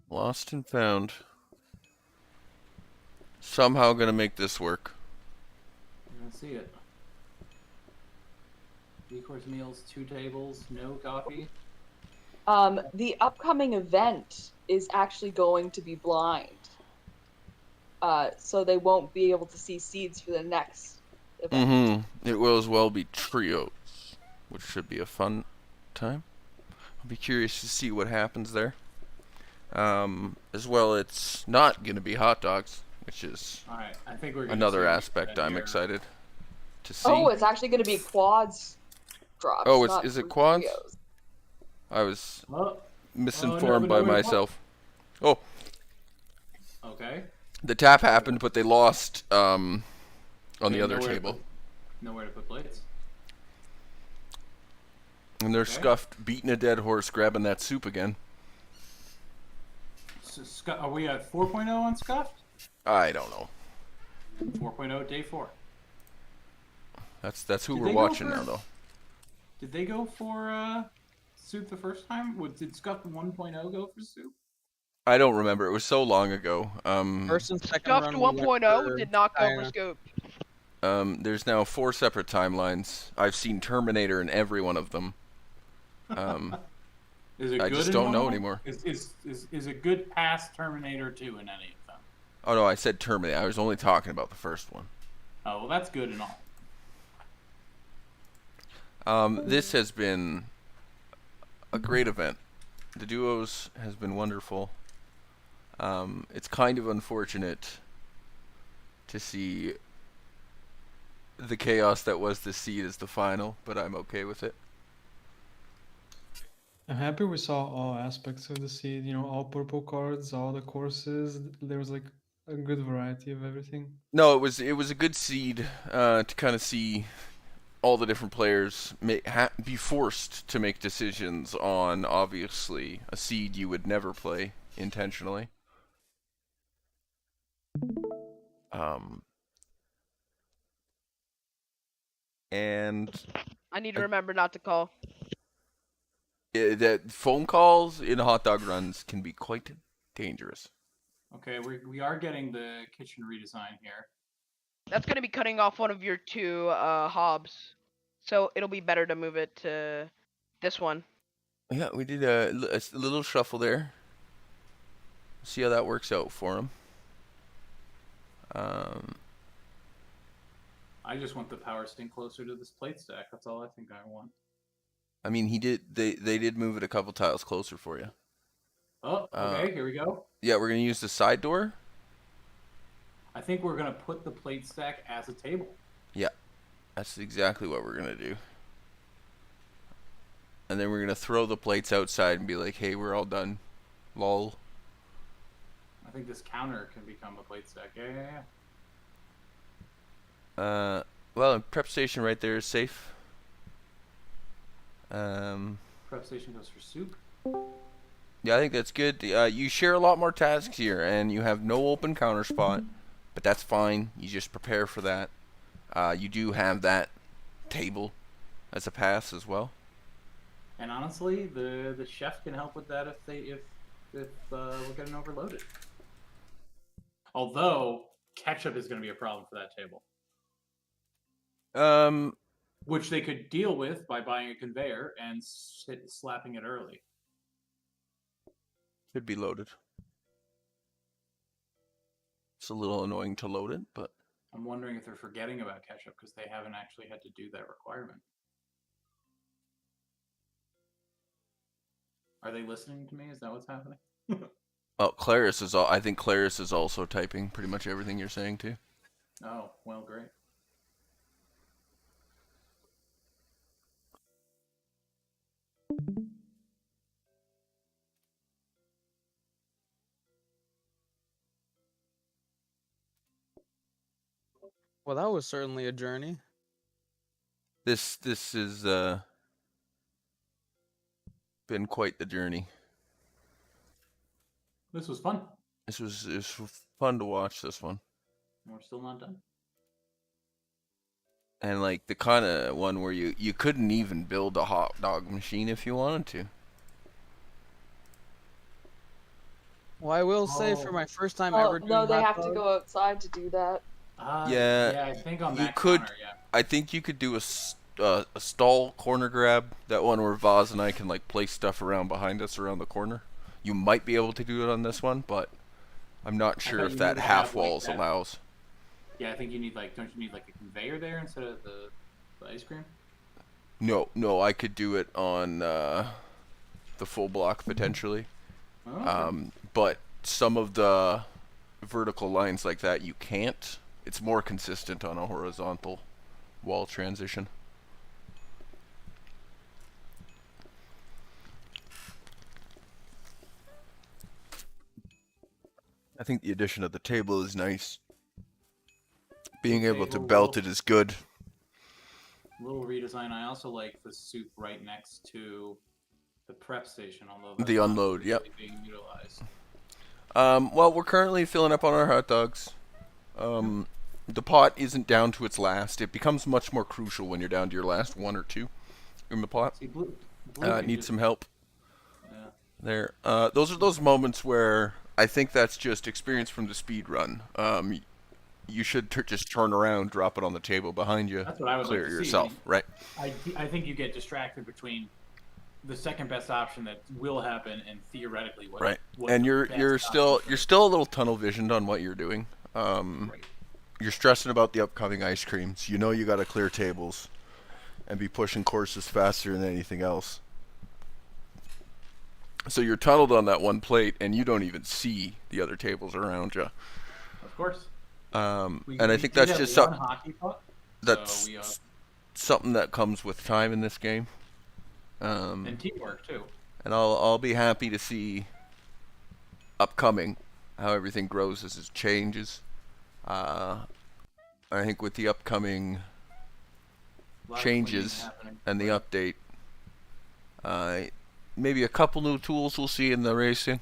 Lost and found. Somehow gonna make this work. Let's see it. 3-course meals, 2 tables, no coffee. The upcoming event is actually going to be blind. So they won't be able to see seeds for the next event. Mm-hmm. It will as well be trios, which should be a fun time. I'll be curious to see what happens there. As well, it's not gonna be hot dogs, which is All right, I think we're gonna another see aspect that I'm here. excited to see. Oh, it's actually going to be quads drops. Oh, not is it three quads? trios. I was Oh, misinformed no, by no, myself. Oh, okay. the tap happened, but they lost on the Okay, other nowhere to table. put- Nowhere to put plates. And they're Okay. scuffed, beating a dead horse, grabbing that soup again. So, are we at 4.0 on Scuffed? I don't know. 4.0 day 4. That's who Did we're they go watching for- now, though. Did they go for soup the first time? Did Scuffed 1.0 go for soup? I don't remember. It was so long ago. First and second Scuffed run we went 1.0 for did not go for uh, scope. There's now 4 separate timelines. I've seen Terminator in every one of them. Is it I good just in don't one know of them? anymore. Is it good past Terminator 2 in any of them? Oh no, I said Terminator. I was only talking about the first one. Oh, well, that's good and all. This has been a great event. The duos has been wonderful. It's kind of unfortunate to see the chaos that was the seed as the final, but I'm okay with it. I'm happy we saw all aspects of the seed, you know, all purple cards, all the courses. There was like a good variety of everything. No, it was a good seed to kind of see all the different players be forced to make decisions on, obviously, a seed you would never play intentionally. And I need to remember not to call. that phone calls in hot dog runs can be quite dangerous. Okay, we are getting the kitchen redesign here. That's going to be cutting off one of your two hobs. So it'll be better to move it to this one. Yeah, we did a little shuffle there. See how that works out for him. I just want the power staying closer to this plate stack. That's all I think I want. I mean, they did move it a couple tiles closer for you. Oh, okay, here we go. Yeah, we're gonna use the side door. I think we're gonna put the plate stack as a table. Yeah, that's exactly what we're gonna do. And then we're gonna throw the plates outside and be like, "Hey, we're all done." Lol. I think this counter can become a plate stack. Yeah. Well, prep station right there is safe. Prep station goes for soup. Yeah, I think that's good. You share a lot more tasks here, and you have no open counter spot, but that's fine. You just prepare for that. You do have that table as a pass as well. And honestly, the chef can help with that if we're getting overloaded. Although ketchup is going to be a problem for that table. Which they could deal with by buying a conveyor and slapping it early. Could be loaded. It's a little annoying to load it, but I'm wondering if they're forgetting about ketchup because they haven't actually had to do that requirement. Are they listening to me? Is that what's happening? oh, Claris is all. I think Claris is also typing pretty much everything you're saying too. Oh, well, great. Well, that was certainly a journey. This is been quite the journey. This was fun. It was fun to watch this one. We're still not done. And like the kind of one where you couldn't even build a hot dog machine if you wanted to. Well, I will say for my first time Oh, ever doing no, they hot have to dogs- go outside to do that. Yeah, I think on you that could. counter, yeah. I think you could do a stall corner grab. That one where Vaz and I can like place stuff around behind us around the corner. You might be able to do it on this one, but I'm not sure thought if you that needed to half have, like, walls that. allows. Yeah, I think you need don't you need like a conveyor there instead of the ice cream? No, I could do it on the full block potentially. Oh, okay. But some of the vertical lines like that you can't. It's more consistent on a horizontal wall transition. I think the addition of the table is nice. Being able to belt it is good. Little redesign. I also like the soup right next to the prep station, although that's The not unload, really yep. being utilized. Well, we're currently filling up on our hot dogs. The pot isn't down to its last. It becomes much more crucial when you're down to your last one or two in the pot. See, blue Needs some help. Yeah. There. Those are those moments where I think that's just experience from the speed run. You should just turn around, drop it on the table behind you, That's what I would clear like it to see. yourself, right? I think you get distracted between the second best option that will happen and theoretically what. Right. what And the you're best still option you're still a little tunnel visioned on what you're doing. You're stressing about the upcoming ice creams. You know you got to clear tables and be pushing courses faster than anything else. So you're tunneled on that one plate, and you don't even see the other tables around you. Of course. And I think that's just something that comes with time in this game. And teamwork too. And I'll be happy to see upcoming how everything grows as it changes. I think with the upcoming lot of cleaning changes happening. and the update. Maybe a couple new tools we'll see in the racing.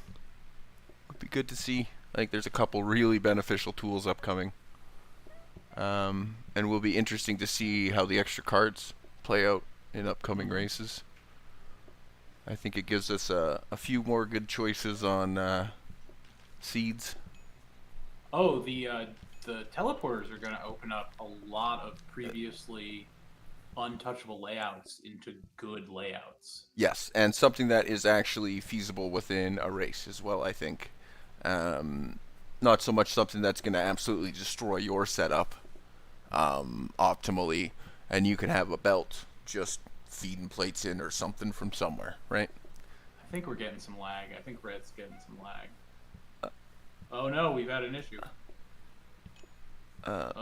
Would be good to see. I think there's a couple really beneficial tools upcoming. And will be interesting to see how the extra cards play out in upcoming races. I think it gives us a few more good choices on seeds. Oh, the teleporters are going to open up a lot of previously untouchable layouts into good layouts. Yes, and something that is actually feasible within a race as well, I think. Not so much something that's going to absolutely destroy your setup optimally, and you can have a belt just feeding plates in or something from somewhere, right? I think we're getting some lag. I think Red's getting some lag. Oh no, we've had an issue.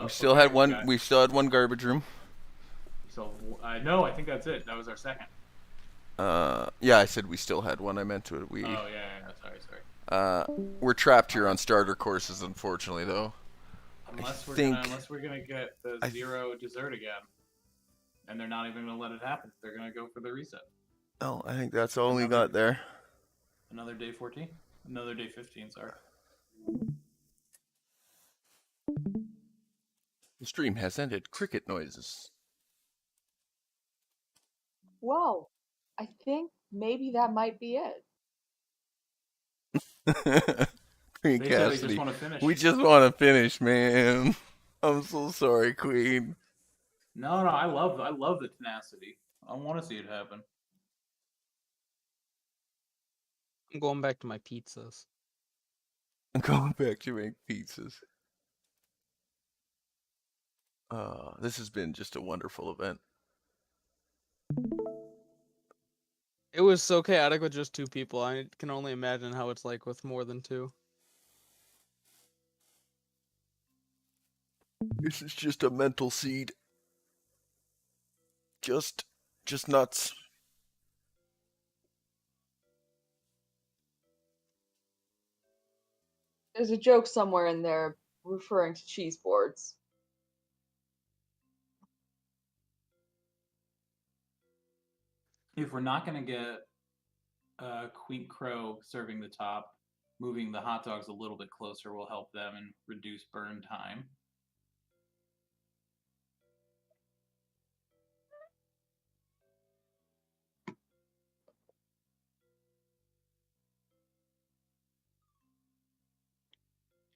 We still had one. got- We still had one garbage room. So no, I think that's it. That was our second. Yeah, I said we still had one. I meant to. We. Oh yeah. Sorry. We're trapped here on starter courses, unfortunately, though. Unless we're gonna get the zero dessert again, and they're not even gonna let it happen. They're gonna go for the reset. Oh, I think that's all we got there. Another day 14. Another day 15. Sorry. The stream has ended. Cricket noises. Well, I think maybe that might be it. Queen They said they Cassidy. just wanna finish. We just want to finish, man. I'm so sorry, Queen. No, I love the tenacity. I want to see it happen. I'm going back to my pizzas. I'm going back to make pizzas. This has been just a wonderful event. It was so chaotic with just 2 people. I can only imagine how it's like with more than 2. This is just a mental seed. Just nuts. There's a joke somewhere in there referring to cheese boards. If we're not going to get Queen Crow serving the top, moving the hot dogs a little bit closer will help them and reduce burn time.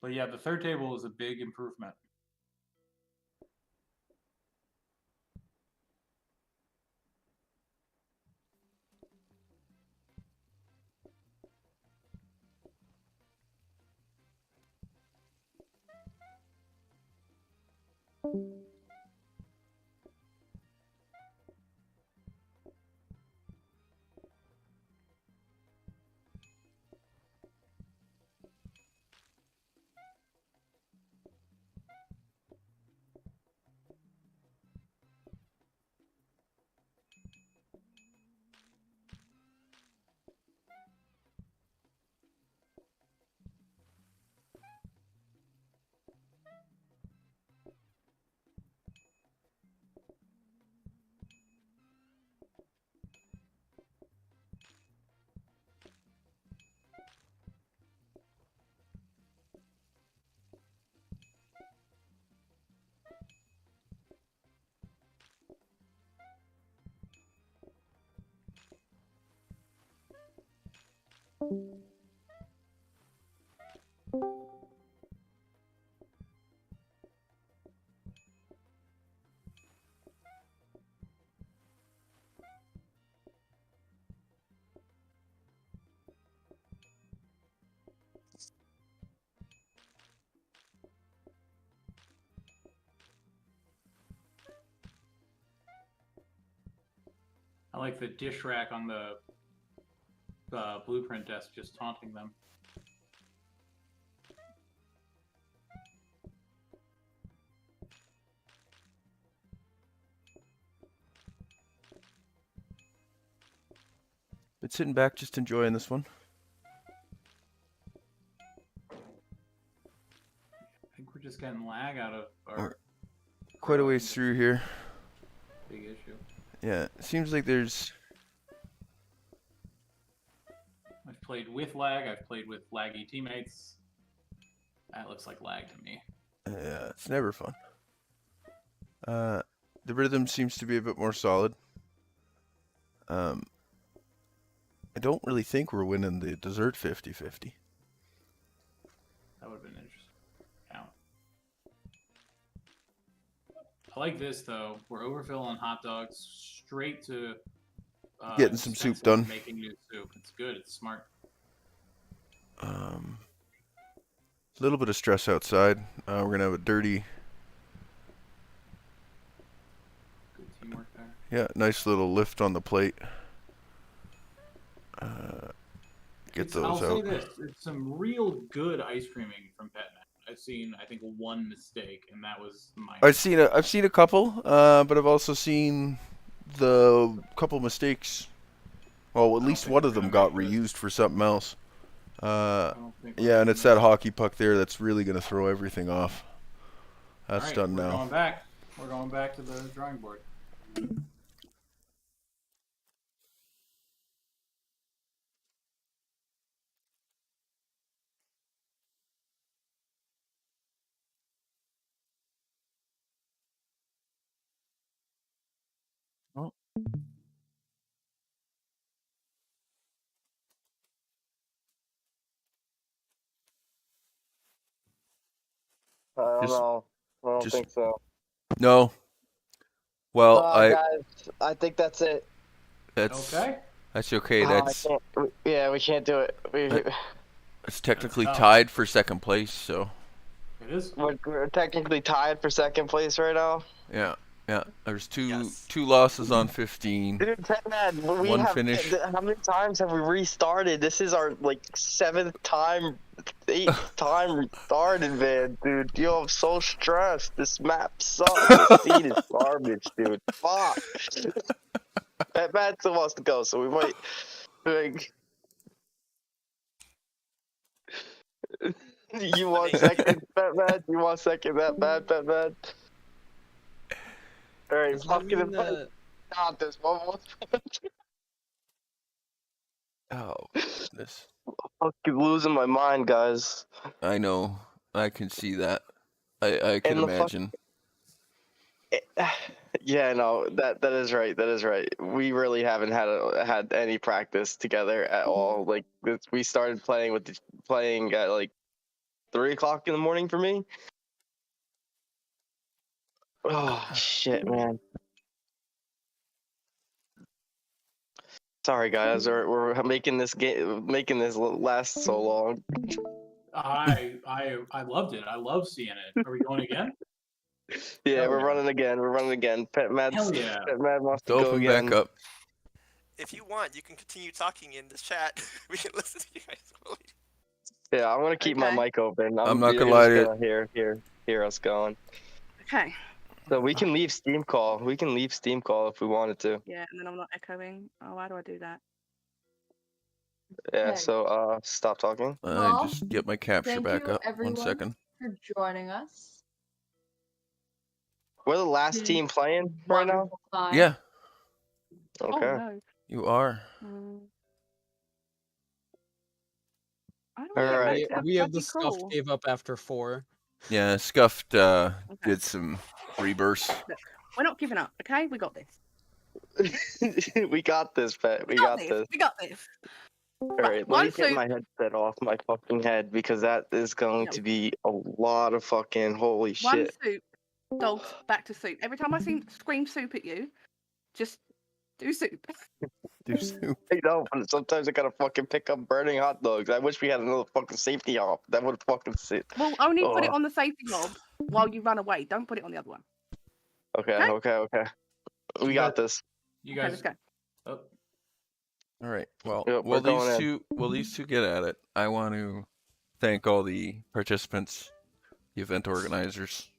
But yeah, the third table is a big improvement. I like the dish rack on the blueprint desk just taunting them. Been sitting back, just enjoying this one. I think we're just getting lag out of our... Quite a ways through here. big issue. Yeah, it seems like there's. I've played with lag. I've played with laggy teammates. That looks like lag to me. Yeah, it's never fun. The rhythm seems to be a bit more solid. I don't really think we're winning the dessert 50-50. That would have been interesting. Count. I like this though. We're overfilling hot dogs straight to Getting some soup essentially done. Making new soup. It's good. It's smart. A little bit of stress outside. We're gonna have a dirty. Good teamwork there. Yeah, nice little lift on the plate. Get those I'll out. say this: it's some real good ice creaming from PetMat. I've seen, I think, one mistake, and that was mine. I've seen a couple, but I've also seen the couple mistakes. Well, at least one of them got reused for something else. Yeah, and it's that hockey puck there that's really gonna throw everything off. That's All right, done we're now. Going back. We're going back to the drawing board. Oh. I don't Just- know. I don't just- think so. No. Well, Guys, I think that's it. That's okay. That's okay. I That's can't- yeah, we can't do it. it's technically tied for second place. So It is. We're technically tied for second place right now. yeah. There's two losses on 15. Dude, Petman, we One have finish. how many times have we restarted? This is our like 8th time restarted, man, dude. Yo, I'm so stressed. This map sucks. This seed is garbage, dude. Fuck. Petman still wants to go, so we might like. You want second, Petman? You want second that bad, Petman? Alright, fucking got this one more. Oh, goodness. Fucking losing my mind, guys. I know. I can see that. I can And the fuck- imagine. Yeah, no, that is right. That is right. We really haven't had any practice together at all. Like we started playing at like 3 o'clock in the morning for me. Oh shit, man. Sorry, guys. We're making this last so long. I loved it. I love seeing it. Are we going again? Yeah, we're running again. We're running again. Pet Mad wants to go Open again. back up. If you want, you can continue talking in the chat. We can listen to you guys. Yeah, I'm gonna keep my mic open. I'm not you're gonna lie to just gonna hear us going. Okay. So we can leave Steam Call. We can leave Steam Call if we wanted to. Yeah, and then I'm not echoing. Oh, why do I do that? Yeah. Okay. So stop talking. Well, just get my capture Thank back you, up. everyone, 1 second. for joining us. We're the last Mhm. team playing right now. Wonderful time. Yeah, Oh, Okay. no. you are. I don't All know, right. that's- We have the that'd be scuffed cool. gave up after 4. Yeah, Scuffed did some rebirths. Look, we're not giving up, okay? We got this. We got this, Pet. We got this. We got this. All right. Let one me get soup. my headset off my fucking head because that is going to be a lot of fucking holy One shit. soup. Dogs, back to soup. Every time I scream soup at you, just do soup. Do soup. I know, but sometimes I gotta fucking pick up burning hot dogs. I wish we had another fucking safety off. That would fucking sit. Well, only put it Oh. on the safety knob while you run away. Don't put it on the other one. Okay. We got this. You Okay, guys. let's go. Oh, All right. Well, Yep, while we're going these two get at it, I want to thank all the participants, the event organizers,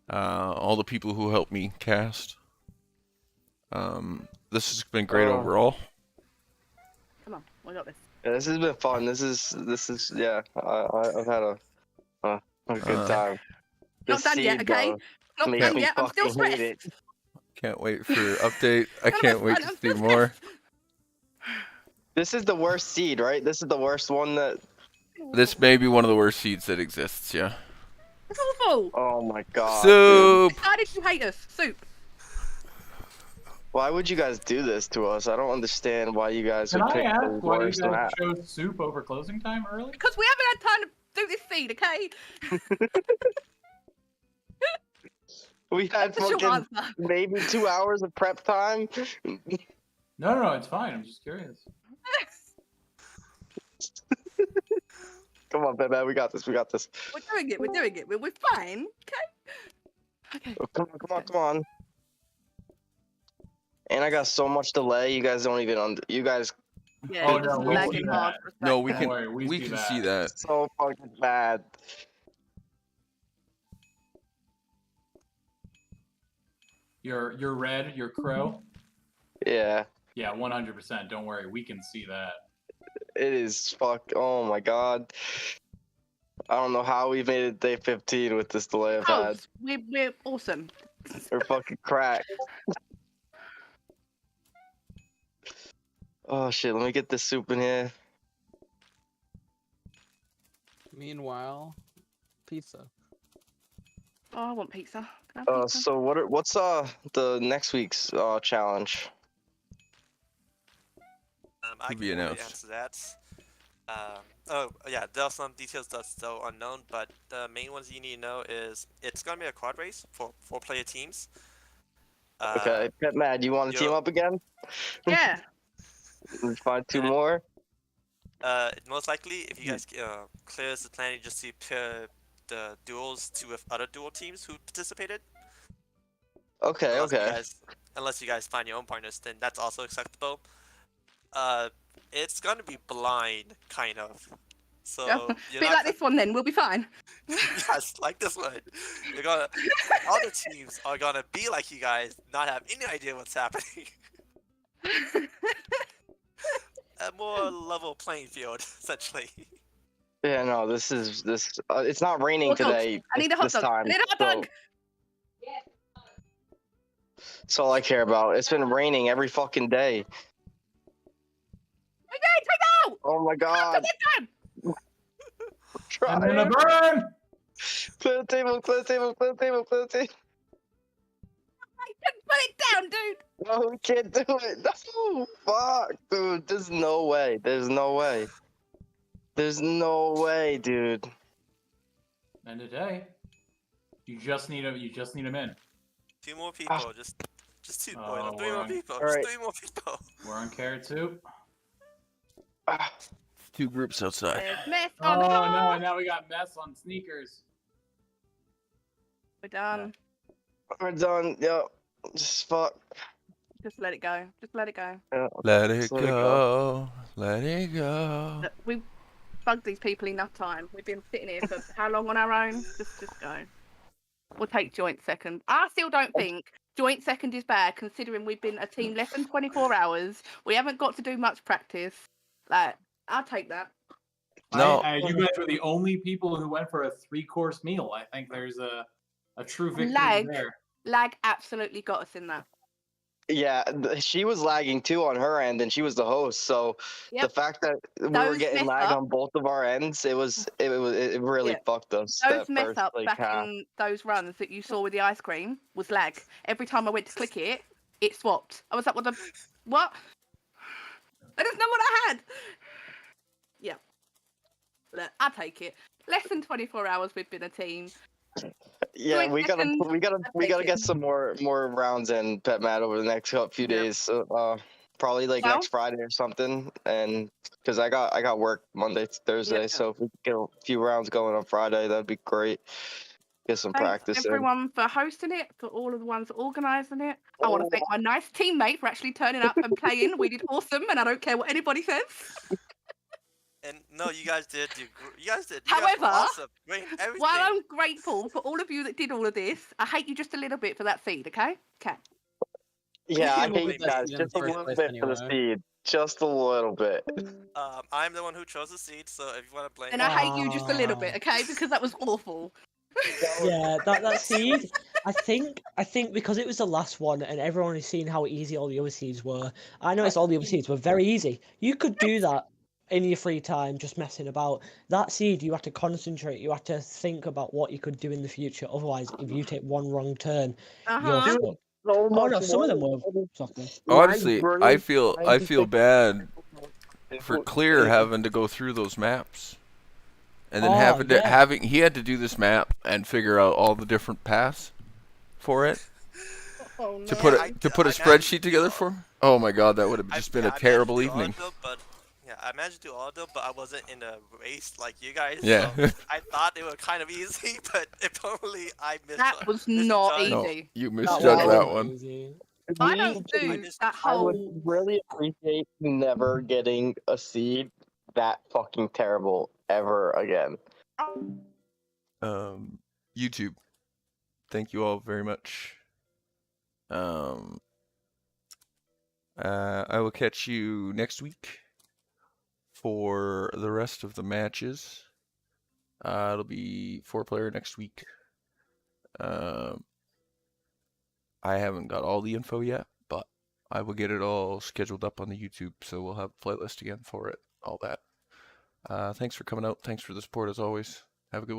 all the people who helped me cast. This has been great overall. Come on, we got this. Yeah, this has been fun. This is yeah. I've had a good time. Not done yet, okay? Not makes done me yet. I'm still fucking hate stressed. Can't wait for update. I can't wait to see more. This is the worst seed, right? This is the worst one that. This may be one of the worst seeds that exists. Yeah. It's awful. Oh my god. Soup. How did you hate us? Soup. Why would you guys do this to us? I don't understand why you guys Can would I pick the ask why you worst guys map. chose soup over closing time early? Because we haven't had time to do this seed, okay? We had That's a short fucking answer. maybe 2 hours of prep time. No, it's fine. I'm just curious. Come on, Batman, we got this. We got this. We're doing it. We're doing it. We're fine, okay? Okay. Oh, come on. And I got so much delay. You guys don't even you guys. Yeah, Oh, you're just no, we lagging see hard. that. Respect No, we that. can. Don't worry, we We see can that. see that. So fucking bad. You're red. You're crow. Yeah, Yeah, 100%. Don't worry, we can see that. it is Oh my god. I don't know how we made it day 15 with this delay I've Oh, had. we're awesome. We're fucking cracked. Oh shit, let me get this soup in here. Meanwhile, pizza. Oh, I want pizza. Can I have pizza? So what's the next week's challenge? I To can be already announced. answer that. Oh yeah, there are some details that's still unknown, but the main ones you need to know is it's gonna be a quad race for 4-player teams. Okay, Pet Mad, you want to team yo- up again? Yeah. Find 2 more? Most likely, if you guys clears the plan, you just see pair the duels to with other duel teams who participated. Okay, Unless you guys find your own partners, then that's also acceptable. It's gonna be blind, kind of. So Be like this one then. We'll be fine. yes, like this one. You're gonna other teams are gonna be like you guys, not have any idea what's happening. A more level playing field, essentially. Yeah, no, this. It's not raining Hot dogs. today. I need a hot this dog. time. I need a hot so- dog. That's all I care about. It's been raining every fucking day. Take out! Oh my god. I'm Try. gonna burn! Clear the table, clear the table, clear the table, clear the table. Put it down, dude. No, we can't do it. No, fuck, dude. There's no way. There's no way. There's no way, dude. End of day. You just need them in. 2 more people, just 2 more, no, 3 more people, All right. just 3 more people. We're on carrot soup. 2 groups outside. There's mess Oh on the floor. no, and now we got mess on sneakers. We're done. We're done. Yo, just fuck. Just let it go. Just let it go. Yeah. Let it Just let it go. Let it go. Look, we've bugged these people enough time. We've been sitting here for how long on our own? Just go. We'll take joint second. I still don't think joint second is bad, considering we've been a team less than 24 hours. We haven't got to do much practice. Like, I'll take that. No. You guys were the only people who went for a 3-course meal. I think there's a true victory there. Lag absolutely got us in that. Yeah, she was lagging too on her end, and she was the host. So the fact that we were Those getting mess lag up- on both of our ends, it really Yeah. fucked us. Those that mess first, ups like, back half. in those runs that you saw with the ice cream was lag. Every time I went to click it, it swapped. I was like, what? I don't know what I had. Yeah. Look, I'll take it. Less than 24 hours we've been a team. Yeah, Joint we gotta second, take get it. some more rounds in Pet Mat over the next few days. So, probably like Well- next Friday or something, and because I got work Monday, Thursday, Yeah. so if we could get a few rounds going on Friday, that'd be great. Get some Thanks practice in. everyone for hosting it, for all of the ones organising it. I want to thank my nice teammate for actually turning up and playing. We did awesome, and I don't care what anybody says. And no, you guys did. You guys did. You guys However, were awesome. Great, everything. While I'm grateful for all of you that did all of this, I hate you just a little bit for that seed, okay? Okay. Yeah, I We'll hate be you guys best in just a first little place bit for the anyway. speed, just a little bit. I'm the one who chose the seed, so if you want to blame And I hate you just a little bit, okay? Because that was awful. Yeah, that seed. I think because it was the last one and everyone has seen how easy all the other seeds were. I noticed all the other seeds were very easy. You could do that in your free time, just messing about. That seed, you had to concentrate. You had to think about what you could do in the future. Otherwise, if you take one wrong turn, you're Uh-huh. stuck. Oh no, some of them were shocking. Honestly, I feel bad for Clear having to go through those maps, and then having he had to do this map and figure out all the different paths for it Oh, no. to put a spreadsheet together for. Oh my God, that would have just been a terrible evening. I managed to do all of them, but I wasn't in a race like you guys. Yeah. So I thought they were kind of easy, but apparently I missed. That was not misjudged. No, easy. you misjudged that one. I don't do that I would whole. really appreciate never getting a seed that fucking terrible ever again. YouTube, thank you all very much. I will catch you next week for the rest of the matches. It'll be 4-player next week. I haven't got all the info yet, but I will get it all scheduled up on the YouTube, so we'll have a playlist again for it, all that. Thanks for coming out. Thanks for the support as always. Have a good one.